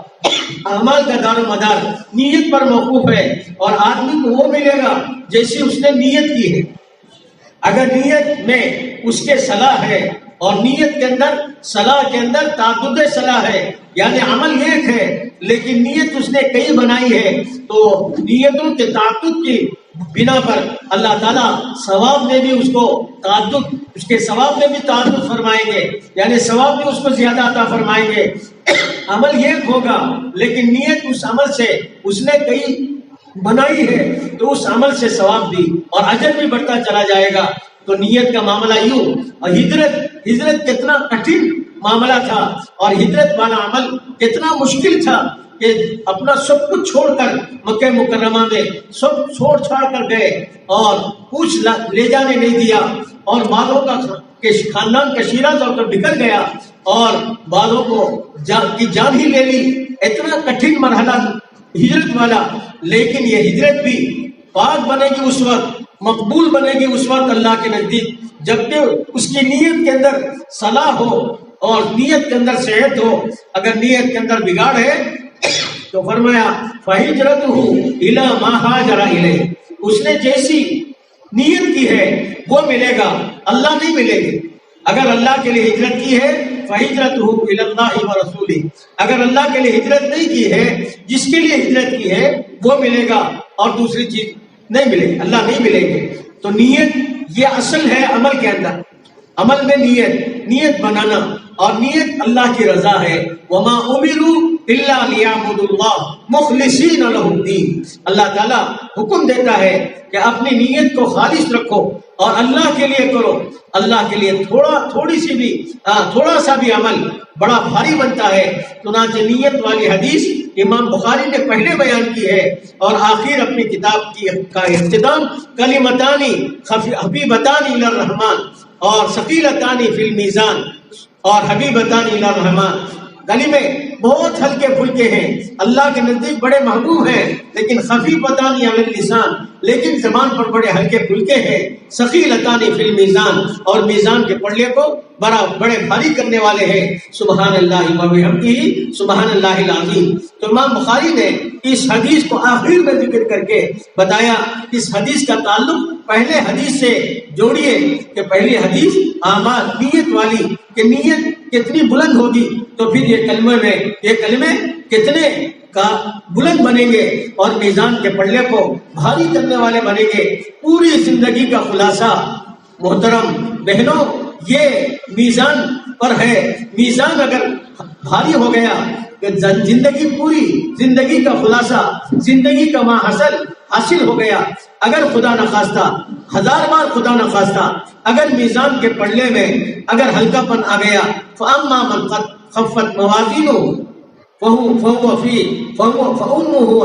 اعمال کا دار و مدار نیت پر موقوف ہے، اور آدمی کو وہ ملے گا جیسی اس نے نیت کی ہے۔ اگر نیت میں اس کے صلاح ہے، اور نیت کے اندر صلاح کے اندر تعدد صلاح ہے، یعنی عمل ایک ہے لیکن نیت اس نے کئی بنائی ہے، تو نیتوں کے تعدد کی بنا پر اللہ تعالیٰ ثواب میں بھی اس کو تعدد، اس کے ثواب میں بھی تعدد فرمائیں گے، یعنی ثواب میں اس کو زیادہ عطا فرمائیں گے۔ عمل ایک ہوگا لیکن نیت اس عمل سے اس نے کئی بنائی ہے، تو اس عمل سے ثواب بھی اور اجر بھی بڑھتا چلا جائے گا۔ تو نیت کا معاملہ یوں، اور ہجرت کتنا کٹھن معاملہ تھا، اور ہجرت والا عمل کتنا مشکل تھا کہ اپنا سب کچھ چھوڑ کر مکہ مکرمہ میں سب چھوڑ چھاڑ کر گئے، اور کچھ لے جانے نہیں دیا، اور بالوں کا خاندان کا شیرہ طور پر بکھر گیا، اور بالوں کو کی جان ہی لے لی۔ اتنا کٹھن مرحلہ ہجرت والا، لیکن یہ ہجرت بھی پاک بنے گی اس وقت، مقبول بنے گی اس وقت اللہ کے نزدیک جبکہ اس کی نیت کے اندر صلاح ہو اور نیت کے اندر صحت ہو۔ اگر نیت کے اندر بگاڑ ہے تو فرمایا فَهِجْرَتُهُ إِلَى مَا هَاجَرَ إِلَيْهِ، اس نے جیسی نیت کی ہے وہ ملے گا، اللہ نہیں ملے گی۔ اگر اللہ کے لیے ہجرت کی ہے فَهِجْرَتُهُ إِلَى اللَّهِ وَرَسُولِهِ، اگر اللہ کے لیے ہجرت نہیں کی ہے، جس کے لیے ہجرت کی ہے وہ ملے گا، اور دوسری چیز نہیں ملے گی، اللہ نہیں ملے گی۔ تو نیت یہ اصل ہے عمل کے اندر، عمل میں نیت بنانا، اور نیت اللہ کی رضا ہے۔ وَمَا أُمِرُوا إِلَّا لِيَعْبُدُوا اللَّهَ مُخْلِصِينَ لَهُ الدِّينَ، اللہ تعالیٰ حکم دیتا ہے کہ اپنی نیت کو خالص رکھو اور اللہ کے لیے کرو۔ اللہ کے لیے تھوڑا سا بھی عمل بڑا بھاری بنتا ہے۔ چنانچہ نیت والی حدیث امام بخاری نے پہلے بیان کی ہے، اور آخر اپنی کتاب کا اختتام کلمتانی حبیبتانی الی الرحمن اور ثقیلتانی فی المیزان اور حبیبتانی الی الرحمن، کلمے بہت ہلکے پھلکے ہیں، اللہ کے نزدیک بڑے محبوب ہیں، لیکن خفیفتانی علی اللسان، لیکن زبان پر بڑے ہلکے پھلکے ہیں، ثقیلتانی فی المیزان، اور میزان کے پلڑے کو بڑے بھاری کرنے والے ہیں۔ سبحان اللہ و بحمدہ سبحان اللہ العظیم۔ تو امام بخاری نے اس حدیث کو آخر میں ذکر کر کے بتایا، اس حدیث کا تعلق پہلے حدیث سے جوڑیے کہ پہلی حدیث اعمال نیت والی، کہ نیت کتنی بلند ہوگی تو پھر یہ کلمے کتنے کا بلند بنیں گے اور میزان کے پلڑے کو بھاری کرنے والے بنیں گے۔ پوری زندگی کا خلاصہ محترم بہنوں یہ میزان پر ہے۔ میزان اگر بھاری ہو گیا کہ پوری زندگی کا خلاصہ، زندگی کا ماحصل حاصل ہو گیا۔ اگر خدا نخواستہ، 1000 بار خدا نخواستہ، اگر میزان کے پلڑے میں اگر ہلکا پن آ گیا، فَأَمَّا مَنْ خَفَّتْ مَوَازِينُهُ فَأُمُّهُ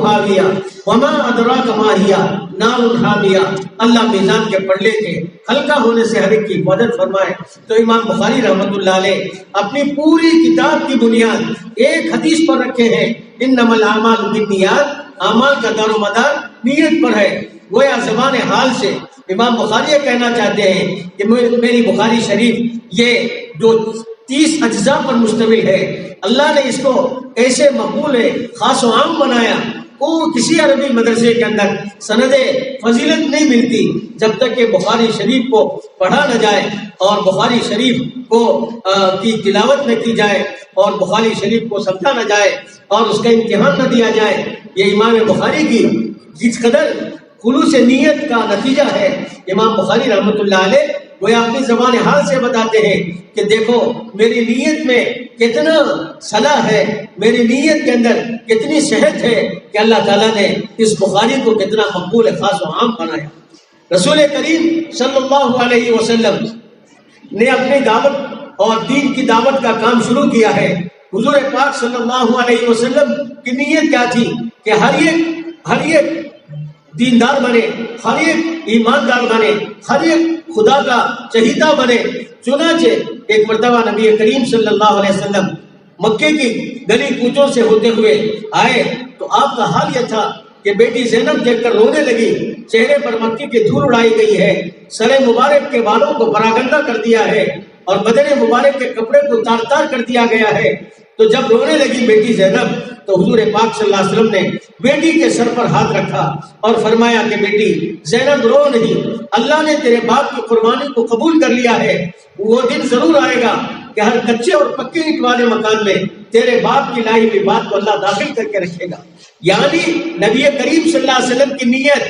هَاوِيَةٌ وَمَا أَدْرَاكَ مَا هِيَ نَارٌ حَامِيَةٌ۔ اللہ میزان کے پلڑے کے ہلکا ہونے سے ہر ایک کی حفاظت فرمائے۔ تو امام بخاری رحمۃ اللہ علیہ اپنی پوری کتاب کی بنیاد ایک حدیث پر رکھے ہیں، انما الاعمال بالنیات، اعمال کا دار و مدار نیت پر ہے۔ گویا زبان حال سے امام بخاری یہ کہنا چاہتے ہیں کہ میری بخاری شریف یہ جو 30 اجزاء پر مشتمل ہے، اللہ نے اس کو ایسے مقبول خاص و عام بنایا۔ کسی عربی مدرسے کے اندر سند فضیلت نہیں ملتی جب تک کہ بخاری شریف کو پڑھا نہ جائے اور بخاری شریف کو کی تلاوت نہ کی جائے اور بخاری شریف کو سمجھا نہ جائے اور اس کا امتحان نہ دیا جائے۔ یہ امام بخاری کی جس قدر خلوص نیت کا نتیجہ ہے۔ امام بخاری رحمۃ اللہ علیہ وہ اپنی زبان حال سے بتاتے ہیں کہ دیکھو میری نیت میں کتنا صلاح ہے، میری نیت کے اندر کتنی صحت ہے کہ اللہ تعالیٰ نے اس بخاری کو کتنا مقبول خاص و عام بنایا۔ رسول کریم صلی اللہ علیہ وسلم نے اپنی دعوت اور دین کی دعوت کا کام شروع کیا ہے۔ حضور پاک صلی اللہ علیہ وسلم کی نیت کیا تھی کہ ہر ایک دیندار بنے، ہر ایک ایماندار بنے، ہر ایک خدا کا چہیتا بنے۔ چنانچہ ایک مرتبہ نبی کریم صلی اللہ علیہ وسلم مکے کی گلی کوچوں سے ہوتے ہوئے آئے تو آپ کا حال یہ تھا کہ بیٹی زینب دیکھ کر رونے لگی، چہرے پر مکے کی دھول اڑائی گئی ہے، سر مبارک کے بالوں کو پراگندہ کر دیا ہے اور بدن مبارک کے کپڑے کو تار تار کر دیا گیا ہے۔ تو جب رونے لگی بیٹی زینب تو حضور پاک صلی اللہ علیہ وسلم نے بیٹی کے سر پر ہاتھ رکھا اور فرمایا کہ بیٹی زینب رو نہیں، اللہ نے تیرے باپ کی قربانی کو قبول کر لیا ہے، وہ دن ضرور آئے گا کہ ہر کچے اور پکے اینٹ والے مکان میں تیرے باپ کی لائی ہوئی بات کو اللہ داخل کر کے رکھے گا۔ یعنی نبی کریم صلی اللہ علیہ وسلم کی نیت،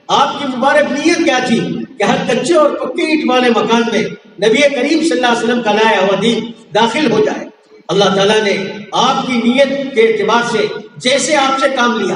آپ کی مبارک نیت کیا تھی کہ ہر کچے اور پکے اینٹ والے مکان میں نبی کریم صلی اللہ علیہ وسلم کا لایا ہوا دین داخل ہو جائے۔ اللہ تعالیٰ نے آپ کی نیت کے اعتبار سے جیسے آپ سے کام لیا،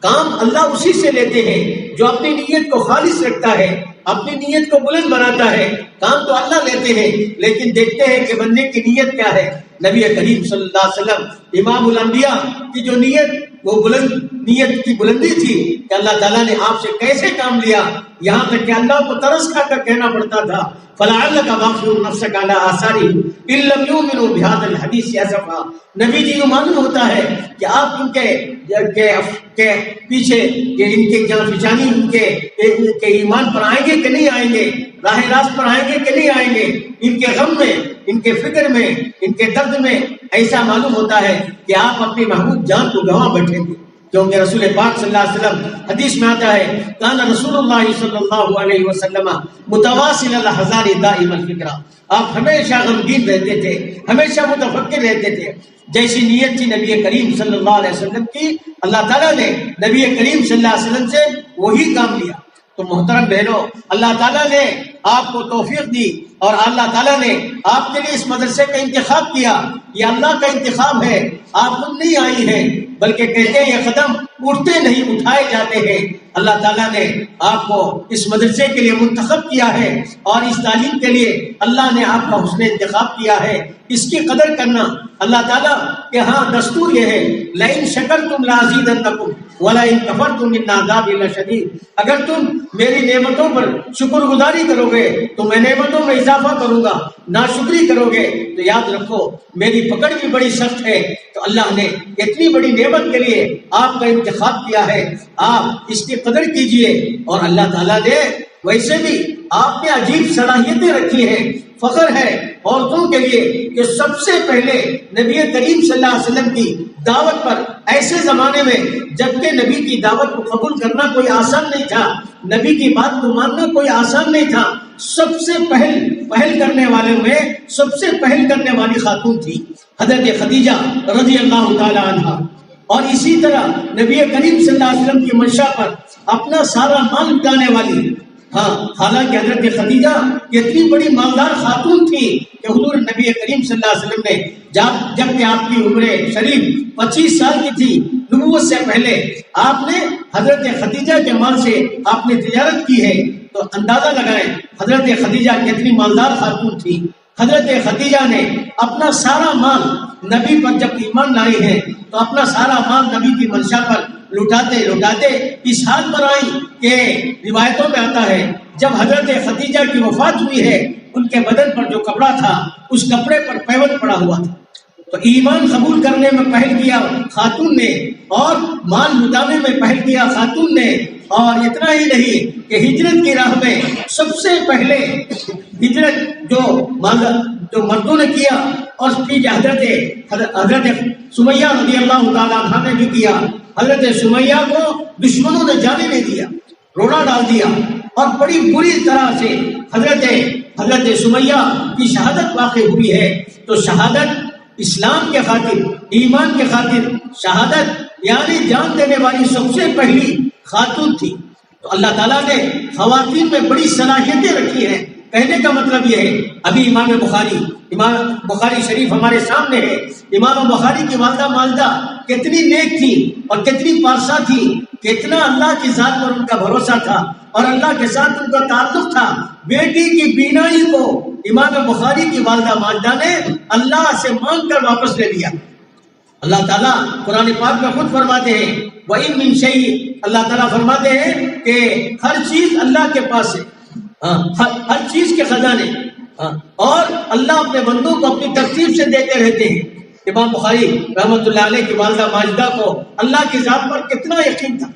کام اللہ اسی سے لیتے ہیں جو اپنی نیت کو خالص رکھتا ہے، اپنی نیت کو بلند بناتا ہے۔ کام تو اللہ لیتے ہیں لیکن دیکھتے ہیں کہ بندے کی نیت کیا ہے۔ نبی کریم صلی اللہ علیہ وسلم امام الانبیاء کی جو نیت، وہ بلند نیت کی بلندی تھی کہ اللہ تعالیٰ نے آپ سے کیسے کام لیا، یہاں تک کہ اللہ کو ترس کھا کر کہنا پڑتا تھا فَلَعَلَّكَ بَاخِعٌ نَفْسَكَ عَلَىٰ آثَارِهِمْ إِن لَّمْ يُؤْمِنُوا بِهَٰذَا الْحَدِيثِ أَسَفًا۔ نبی جی یہ معلوم ہوتا ہے کہ آپ ان کے پیچھے ان کے جانفشانی ان کے ایمان پر آئیں گے کہ نہیں آئیں گے، راہ راست پر آئیں گے کہ نہیں آئیں گے، ان کے غم میں، ان کے فکر میں، ان کے درد میں ایسا معلوم ہوتا ہے کہ آپ اپنی محبوب جان کو گنوا بیٹھیں گے۔ کیونکہ رسول پاک صلی اللہ علیہ وسلم حدیث میں آتا ہے کان رسول اللہ صلی اللہ علیہ وسلم متواصل الحزان دائم الفکرہ، آپ ہمیشہ غمگین رہتے تھے، ہمیشہ متفکر رہتے تھے۔ جیسی نیت تھی نبی کریم صلی اللہ علیہ وسلم کی، اللہ تعالیٰ نے نبی کریم صلی اللہ علیہ وسلم سے وہی کام لیا۔ تو محترم بہنوں، اللہ تعالیٰ نے آپ کو توفیق دی اور اللہ تعالیٰ نے آپ کے لیے اس مدرسے کا انتخاب کیا۔ یہ اللہ کا انتخاب ہے، آپ خود نہیں آئی ہیں، بلکہ کہتے ہیں یہ قدم اٹھتے نہیں اٹھائے جاتے ہیں۔ اللہ تعالیٰ نے آپ کو اس مدرسے کے لیے منتخب کیا ہے اور اس تعلیم کے لیے اللہ نے آپ کا حسن انتخاب کیا ہے۔ اس کی قدر کرنا اللہ تعالیٰ کے ہاں دستور یہ ہے لَإِن شَكَرْتُمْ لَأَزِيدَنَّكُمْ وَلَئِن كَفَرْتُمْ إِنَّ عَذَابِي لَشَدِيدٌ۔ اگر تم میری نعمتوں پر شکر گزاری کرو گے تو میں نعمتوں میں اضافہ کروں گا، ناشکری کرو گے تو یاد رکھو میری پکڑ بھی بڑی سخت ہے۔ تو اللہ نے اتنی بڑی نعمت کے لیے آپ کا انتخاب کیا ہے، آپ اس کی قدر کیجئے۔ اور اللہ تعالیٰ نے ویسے بھی آپ نے عجیب صلاحیتیں رکھی ہیں۔ فخر ہے عورتوں کے لیے کہ سب سے پہلے نبی کریم صلی اللہ علیہ وسلم کی دعوت پر، ایسے زمانے میں جبکہ نبی کی دعوت کو قبول کرنا کوئی آسان نہیں تھا، نبی کی بات کو ماننا کوئی آسان نہیں تھا، سب سے پہل کرنے والوں میں سب سے پہل کرنے والی خاتون تھی حضرت خدیجہ رضی اللہ تعالی عنہا۔ اور اسی طرح نبی کریم صلی اللہ علیہ وسلم کی منشا پر اپنا سارا مال لٹانے والی، ہاں حالانکہ حضرت خدیجہ اتنی بڑی مالدار خاتون تھی کہ حضور نبی کریم صلی اللہ علیہ وسلم نے جب کہ آپ کی عمر شریف 25 سال کی تھی، نبوت سے پہلے آپ نے حضرت خدیجہ کے مال سے آپ نے تجارت کی ہے۔ تو اندازہ لگائیں حضرت خدیجہ کتنی مالدار خاتون تھی۔ حضرت خدیجہ نے اپنا سارا مال نبی پر جب ایمان لائی ہے تو اپنا سارا مال نبی کی منشا پر لٹاتے اس حال پر آئی کہ روایتوں میں آتا ہے جب حضرت خدیجہ کی وفات ہوئی ہے ان کے بدن پر جو کپڑا تھا اس کپڑے پر پیوند پڑا ہوا تھا۔ تو ایمان قبول کرنے میں پہل کیا خاتون نے اور مال لٹانے میں پہل کیا خاتون نے۔ اور اتنا ہی نہیں کہ ہجرت کی راہ میں سب سے پہلے ہجرت جو مردوں نے کیا اور پھر حضرت سمیہ رضی اللہ تعالیٰ عنہ نے بھی کیا۔ حضرت سمیہ کو دشمنوں نے جانے نہیں دیا، روڑا ڈال دیا اور بڑی بری طرح سے حضرت سمیہ کی شہادت واقع ہوئی ہے۔ تو شہادت اسلام کے خاطر، ایمان کے خاطر شہادت یعنی جان دینے والی سب سے پہلی خاتون تھی۔ تو اللہ تعالیٰ نے خواتین میں بڑی صلاحیتیں رکھی ہیں۔ کہنے کا مطلب یہ ہے، ابھی امام بخاری شریف ہمارے سامنے ہے، امام بخاری کی والدہ مالدہ کتنی نیک تھی اور کتنی پارسا تھی، کتنا اللہ کی ذات پر ان کا بھروسہ تھا اور اللہ کے ساتھ ان کا تعلق تھا۔ بیٹی کی بینائی کو امام بخاری کی والدہ مالدہ نے اللہ سے مانگ کر واپس لے لیا۔ اللہ تعالیٰ قرآن پاک میں خود فرماتے ہیں وَإِن مِّن شَيْءٍ، اللہ تعالیٰ فرماتے ہیں کہ ہر چیز اللہ کے پاس ہے، ہر چیز کے خزانے، اور اللہ اپنے بندوں کو اپنی ترتیب سے دیتے رہتے ہیں۔ امام بخاری رحمۃ اللہ علیہ کی والدہ ماجدہ کو اللہ کی ذات پر کتنا یقین تھا.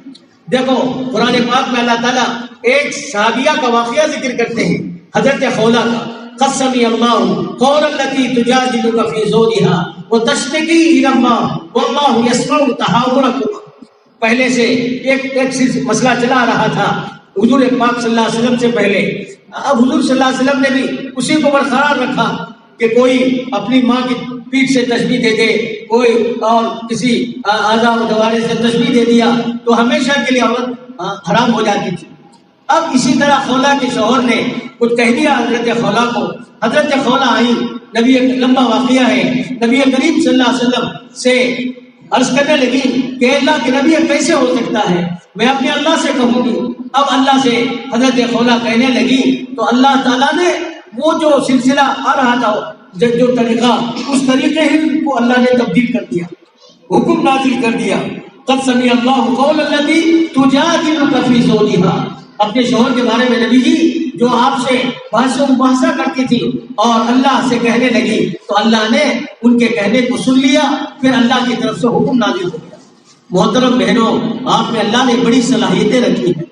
دیکھو قرآن پاک میں اللہ تعالیٰ ایک صحابیہ کا واقعہ ذکر کرتے ہیں، حضرت خولہ کا. قد سمع اللہ قول التي تجادلك في زوجها وتشتكي الى الله والله يسمع تحاوركما. پہلے سے ایک مسئلہ چلا رہا تھا حضور پاک صلی اللہ علیہ وسلم سے پہلے. اب حضور صلی اللہ علیہ وسلم نے بھی اسی کو برقرار رکھا کہ کوئی اپنی ماں کی پیٹھ سے تسبیح دے دے، کوئی اور کسی اعضاء و دوارے سے تسبیح دے دیا تو ہمیشہ کے لیے عورت حرام ہو جاتی تھی. اب اسی طرح خولہ کے شوہر نے کچھ کہہ دیا حضرت خولہ کو. حضرت خولہ آئی، نبی لمبا واقعہ ہے، نبی کریم صلی اللہ علیہ وسلم سے عرض کرنے لگی کہ اللہ کے نبی کیسے ہو سکتا ہے، میں اپنے اللہ سے کہوں گی. اب اللہ سے حضرت خولہ کہنے لگی تو اللہ تعالیٰ نے وہ جو سلسلہ آ رہا تھا، جو طریقہ، اس طریقے ہی کو اللہ نے تبدیل کر دیا، حکم نازل کر دیا. قد سمع اللہ قول التي تجادلك في زوجها. اپنے شوہر کے بارے میں نبی جی جو آپ سے بحث و مباحثہ کرتی تھی اور اللہ سے کہنے لگی تو اللہ نے ان کے کہنے کو سن لیا، پھر اللہ کی طرف سے حکم نازل ہو گیا. محترم بہنوں، آپ میں اللہ نے بڑی صلاحیتیں رکھی ہیں،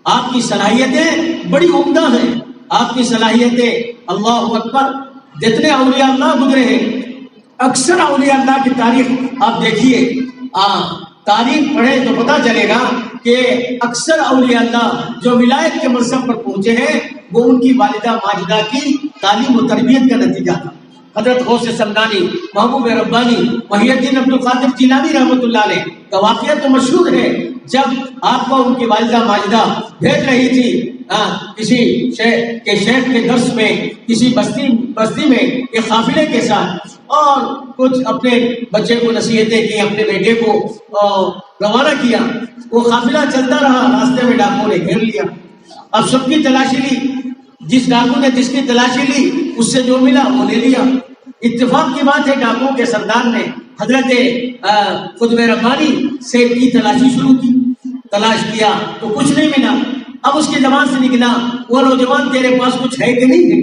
آپ کی صلاحیتیں بڑی عمدہ ہیں، آپ کی صلاحیتیں اللہ اکبر. جتنے اولیاء اللہ گزرے ہیں، اکثر اولیاء اللہ کی تاریخ آپ دیکھیے، تاریخ پڑھیں تو پتہ چلے گا کہ اکثر اولیاء اللہ جو ولایت کے منصب پر پہنچے ہیں وہ ان کی والدہ ماجدہ کی تعلیم و تربیت کا نتیجہ تھا. حضرت غوث سمدانی، محبوب ربانی، محی الدین عبد القادر جیلانی رحمۃ اللہ علیہ کا واقعہ تو مشہور ہے. جب آپ کو ان کی والدہ ماجدہ بھیج رہی تھی کسی شیخ کے درس میں، کسی بستی میں ایک قافلے کے ساتھ، اور کچھ اپنے بچے کو نصیحتیں کی، اپنے بیٹے کو روانہ کیا. وہ قافلہ چلتا رہا، راستے میں ڈاکو نے گھیر لیا. اب سب کی تلاشی لی، جس ڈاکو نے جس کی تلاشی لی اس سے جو ملا وہ لے لیا. اتفاق کی بات ہے ڈاکو کے سردار نے حضرت قطب ربانی سے کی تلاشی شروع کی. تلاش کیا تو کچھ نہیں ملا. اب اس کی زبان سے نکلا، وہ نوجوان تیرے پاس کچھ ہے کہ نہیں ہے؟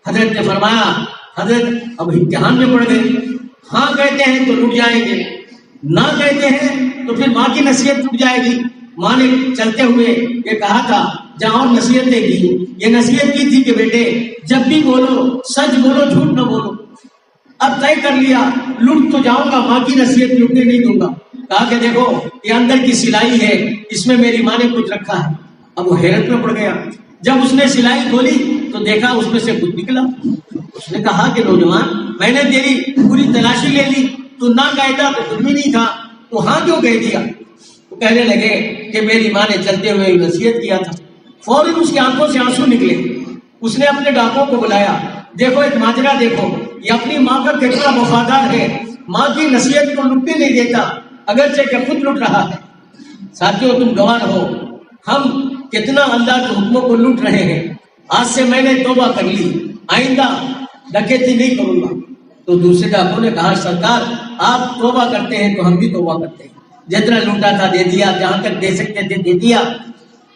حضرت نے فرمایا حضرت اب امتحان میں پڑ گئے، ہاں کہتے ہیں تو لٹ جائیں گے، نہ کہتے ہیں تو پھر ماں کی نصیحت ٹوٹ جائے گی. ماں نے چلتے ہوئے یہ کہا تھا جہاں اور نصیحتیں کی، یہ نصیحت کی تھی کہ بیٹے جب بھی بولو سچ بولو، جھوٹ نہ بولو. اب طے کر لیا لٹ تو جاؤں گا، ماں کی نصیحت لٹنے نہیں دوں گا. کہا کہ دیکھو یہ اندر کی سلائی ہے، اس میں میری ماں نے کچھ رکھا ہے. اب وہ حیرت میں پڑ گیا. جب اس نے سلائی کھولی تو دیکھا اس میں سے کچھ نکلا. اس نے کہا کہ نوجوان میں نے تیری پوری تلاشی لے لی، تو نہ کہتا تو کچھ بھی نہیں تھا، تو ہاں کیوں کہہ دیا؟ تو کہنے لگے کہ میری ماں نے چلتے ہوئے نصیحت کیا تھا. فوراً اس کی آنکھوں سے آنسو نکلے. اس نے اپنے ڈاکوں کو بلایا، دیکھو ایک ماجرا دیکھو، یہ اپنی ماں کا کتنا وفادار ہے، ماں کی نصیحت کو لٹنے نہیں دیتا اگرچہ کہ خود لٹ رہا ہے. ساتھیوں تم گواہ ہو ہم کتنا اللہ کے حکموں کو لٹ رہے ہیں. آج سے میں نے توبہ کر لی، آئندہ ڈکیتی نہیں کروں گا. تو دوسرے ڈاکوں نے کہا سرکار آپ توبہ کرتے ہیں تو ہم بھی توبہ کرتے ہیں. جتنا لوٹا تھا دے دیا، جہاں تک دے سکتے تھے دے دیا.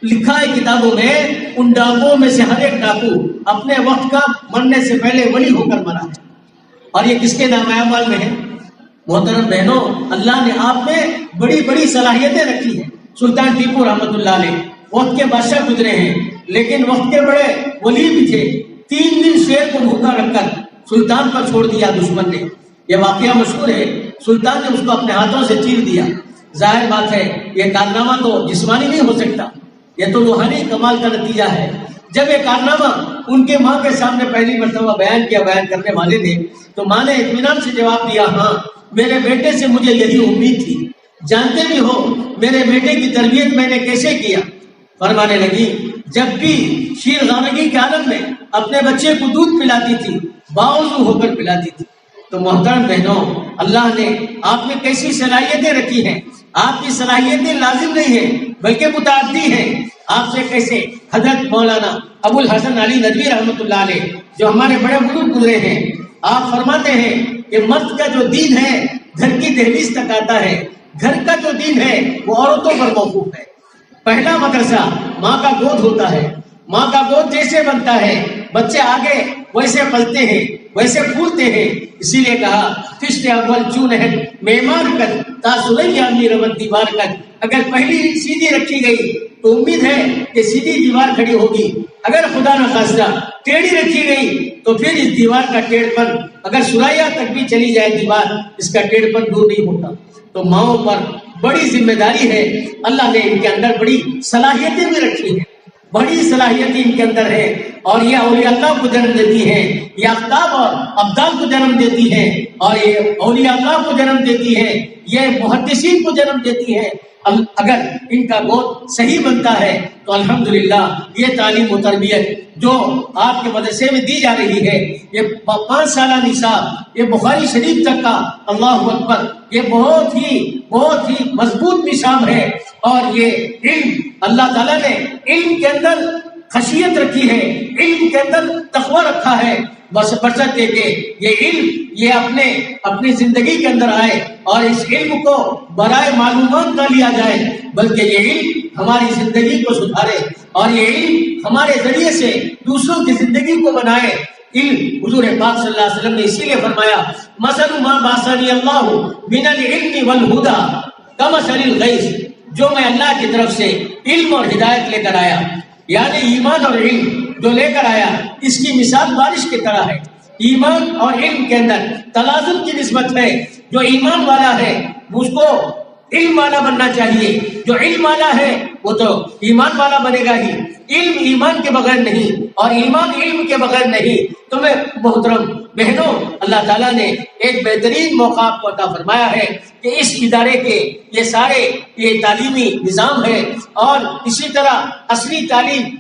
لکھا ہے کتابوں میں ان ڈاکوں میں سے ہر ایک ڈاکو اپنے وقت کا مرنے سے پہلے ولی ہو کر مرا ہے. اور یہ کس کے نام اعمال میں ہے؟ محترم بہنوں، اللہ نے آپ میں بڑی بڑی صلاحیتیں رکھی ہیں. سلطان ٹیپو رحمۃ اللہ علیہ وقت کے بادشاہ گزرے ہیں، لیکن وقت کے بڑے ولی بھی تھے. 3 دن شیر کو بھوکا رکھ کر سلطان پر چھوڑ دیا دشمن نے. یہ واقعہ مشہور ہے. سلطان نے اس کو اپنے ہاتھوں سے چیر دیا. ظاہر بات ہے یہ کارنامہ تو جسمانی نہیں ہو سکتا، یہ تو روحانی کمال کا نتیجہ ہے. جب یہ کارنامہ ان کے ماں کے سامنے پہلی مرتبہ بیان کیا بیان کرنے والے نے، تو ماں نے اطمینان سے جواب دیا ہاں میرے بیٹے سے مجھے یہی امید تھی. جانتے بھی ہو میرے بیٹے کی تربیت میں نے کیسے کیا؟ فرمانے لگی جب بھی شیر غانگی کے عالم میں اپنے بچے کو دودھ پلاتی تھی باوضو ہو کر پلاتی تھی. تو محترم بہنوں، اللہ نے آپ میں کیسی صلاحیتیں رکھی ہیں. آپ کی صلاحیتیں لازم نہیں ہیں بلکہ متعدی ہیں. آپ سے کیسے حضرت مولانا ابو الحسن علی ندوی رحمۃ اللہ علیہ جو ہمارے بڑے بزرگ گزرے ہیں، آپ فرماتے ہیں کہ مرد کا جو دین ہے گھر کی دہلیز تک آتا ہے، گھر کا جو دین ہے وہ عورتوں پر موقوف ہے. پہلا مدرسہ ماں کا گود ہوتا ہے. ماں کا گود جیسے بنتا ہے بچے آگے ویسے پلتے ہیں. ویسے پھولتے ہیں. اسی لیے کہا فشت اول چون ہے معمار کر تا سلیہ امیر ربت دیوار کر. اگر پہلی سیدھی رکھی گئی تو امید ہے کہ سیدھی دیوار کھڑی ہوگی. اگر خدا نہ خواستہ ٹیڑھی رکھی گئی تو پھر اس دیوار کا ٹیڑھ پن اگر سریا تک بھی چلی جائے دیوار, اس کا ٹیڑھ پن دور نہیں ہوتا. تو ماؤں پر بڑی ذمہ داری ہے. اللہ نے ان کے اندر بڑی صلاحیتیں بھی رکھی ہیں, بڑی صلاحیتیں ان کے اندر ہے, اور یہ اولیاء اللہ کو جنم دیتی ہیں, یہ اقطاب اور ابدال کو جنم دیتی ہیں, اور یہ اولیاء اللہ کو جنم دیتی ہیں, یہ محدثین کو جنم دیتی ہیں. اگر ان کا گود صحیح بنتا ہے تو الحمدللہ یہ تعلیم و تربیت جو آپ کے مدرسے میں دی جا رہی ہے, یہ 5 سالہ نصاب, یہ بخاری شریف تک کا, اللہ اکبر, یہ بہت ہی مضبوط نصاب ہے. اور یہ علم اللہ تعالیٰ نے علم کے اندر خشیت رکھی ہے, علم کے اندر تقوی رکھا ہے. بس برستے کہ یہ علم یہ اپنی زندگی کے اندر آئے اور اس علم کو برائے معلومات نہ لیا جائے, بلکہ یہ علم ہماری زندگی کو سدھارے اور یہ علم ہمارے ذریعے سے دوسروں کی زندگی کو بنائے. علم حضور پاک صلی اللہ علیہ وسلم نے اسی لیے فرمایا مثل ما بعثنی اللہ من العلم والہدی کمثل الغیث, جو میں اللہ کی طرف سے علم اور ہدایت لے کر آیا, یعنی ایمان اور علم جو لے کر آیا, اس کی مثال بارش کی طرح ہے. ایمان اور علم کے اندر تلازم کی نسبت ہے. جو ایمان والا ہے اس کو علم والا بننا چاہیے, جو علم والا ہے وہ تو ایمان والا بنے گا ہی. علم ایمان کے بغیر نہیں اور ایمان علم کے بغیر نہیں. تو میں محترم بہنوں, اللہ تعالیٰ نے ایک بہترین موقع آپ کو عطا فرمایا ہے کہ اس ادارے کے یہ تعلیمی نظام ہے, اور اسی طرح اصلی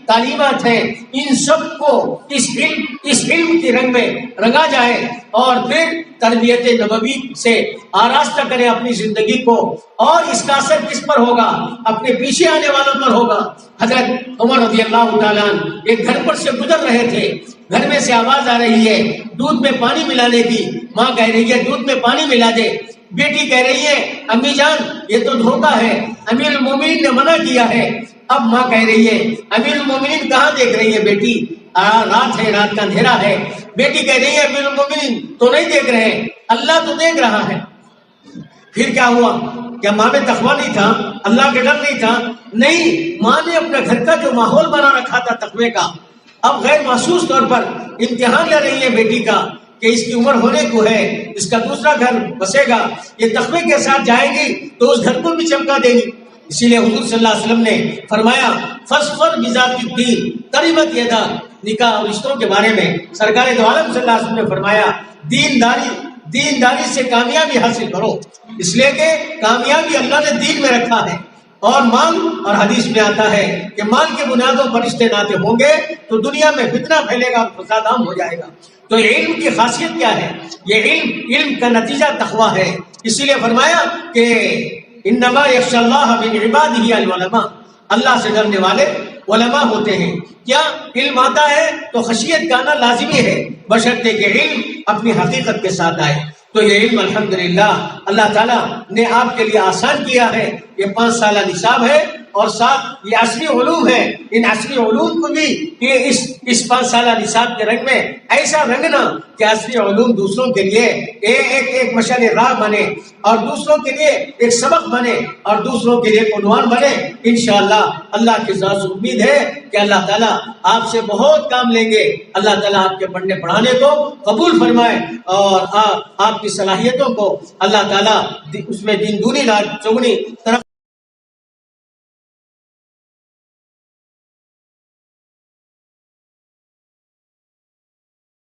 تعلیمات ہیں, ان سب کو اس علم کے رنگ میں رنگا جائے اور پھر تربیت نبوی سے آراستہ کرے اپنی زندگی کو. اور اس کا اثر کس پر ہوگا؟ اپنے پیچھے آنے والوں پر ہوگا. حضرت عمر رضی اللہ تعالیٰ ایک گھر پر سے گزر رہے تھے, گھر میں سے آواز آ رہی ہے دودھ میں پانی ملانے کی. ماں کہہ رہی ہے دودھ میں پانی ملا دے. بیٹی کہہ رہی ہے امی جان یہ تو دھوکہ ہے, امیر المومنین نے منع کیا ہے. اب ماں کہہ رہی ہے امیر المومنین کہاں دیکھ رہی ہے بیٹی, رات ہے, رات کا اندھیرا ہے. بیٹی کہہ رہی ہے امیر المومنین تو نہیں دیکھ رہے, اللہ تو دیکھ رہا ہے. پھر کیا ہوا؟ کیا ماں میں تقویٰ نہیں تھا, اللہ کے ڈر نہیں تھا؟ نہیں, ماں نے اپنے گھر کا جو ماحول بنا رکھا تھا تقوی کا, اب غیر محسوس طور پر امتحان لے رہی ہے بیٹی کا کہ اس کی عمر ہونے کو ہے, اس کا دوسرا گھر بسے گا, یہ تقوی کے ساتھ جائے گی تو اس گھر کو بھی چمکا دے گی. اسی لیے حضور صلی اللہ علیہ وسلم نے فرمایا فاظفر بذات الدین تربت یدا. نکاح اور رشتوں کے بارے میں سرکار دو عالم صلی اللہ علیہ وسلم نے فرمایا دینداری سے کامیابی حاصل کرو, اس لیے کہ کامیابی اللہ نے دین میں رکھا ہے. اور مال, اور حدیث میں آتا ہے کہ مال کی بنیادوں پر رشتے ناطے ہوں گے تو دنیا میں فتنہ پھیلے گا, فساد عام ہو جائے گا. تو یہ علم کی خاصیت کیا ہے؟ یہ علم کا نتیجہ تقویٰ ہے. اسی لیے فرمایا کہ انما یخشی اللہ من عبادہ العلماء, اللہ سے ڈرنے والے علماء ہوتے ہیں. کیا علم آتا ہے تو خشیت کا آنا لازمی ہے, بشرطے کہ علم اپنی حقیقت کے ساتھ آئے. تو یہ علم الحمدللہ اللہ تعالیٰ نے آپ کے لیے آسان کیا ہے. یہ 5 سالہ نصاب ہے اور ساتھ یہ عصری علوم ہے. ان عصری علوم کو بھی یہ اس 5 سالہ نصاب کے رنگ میں ایسا رنگنا کہ عصری علوم دوسروں کے لیے ایک مشعل راہ بنے, اور دوسروں کے لیے ایک سبق بنے, اور دوسروں کے لیے ایک عنوان بنے. انشاءاللہ اللہ کی ذات سے امید ہے کہ اللہ تعالیٰ آپ سے بہت کام لیں گے. اللہ تعالیٰ آپ کے پڑھنے پڑھانے کو قبول فرمائے, اور آپ کی صلاحیتوں کو اللہ تعالیٰ اس میں دین دونی چگنی طرف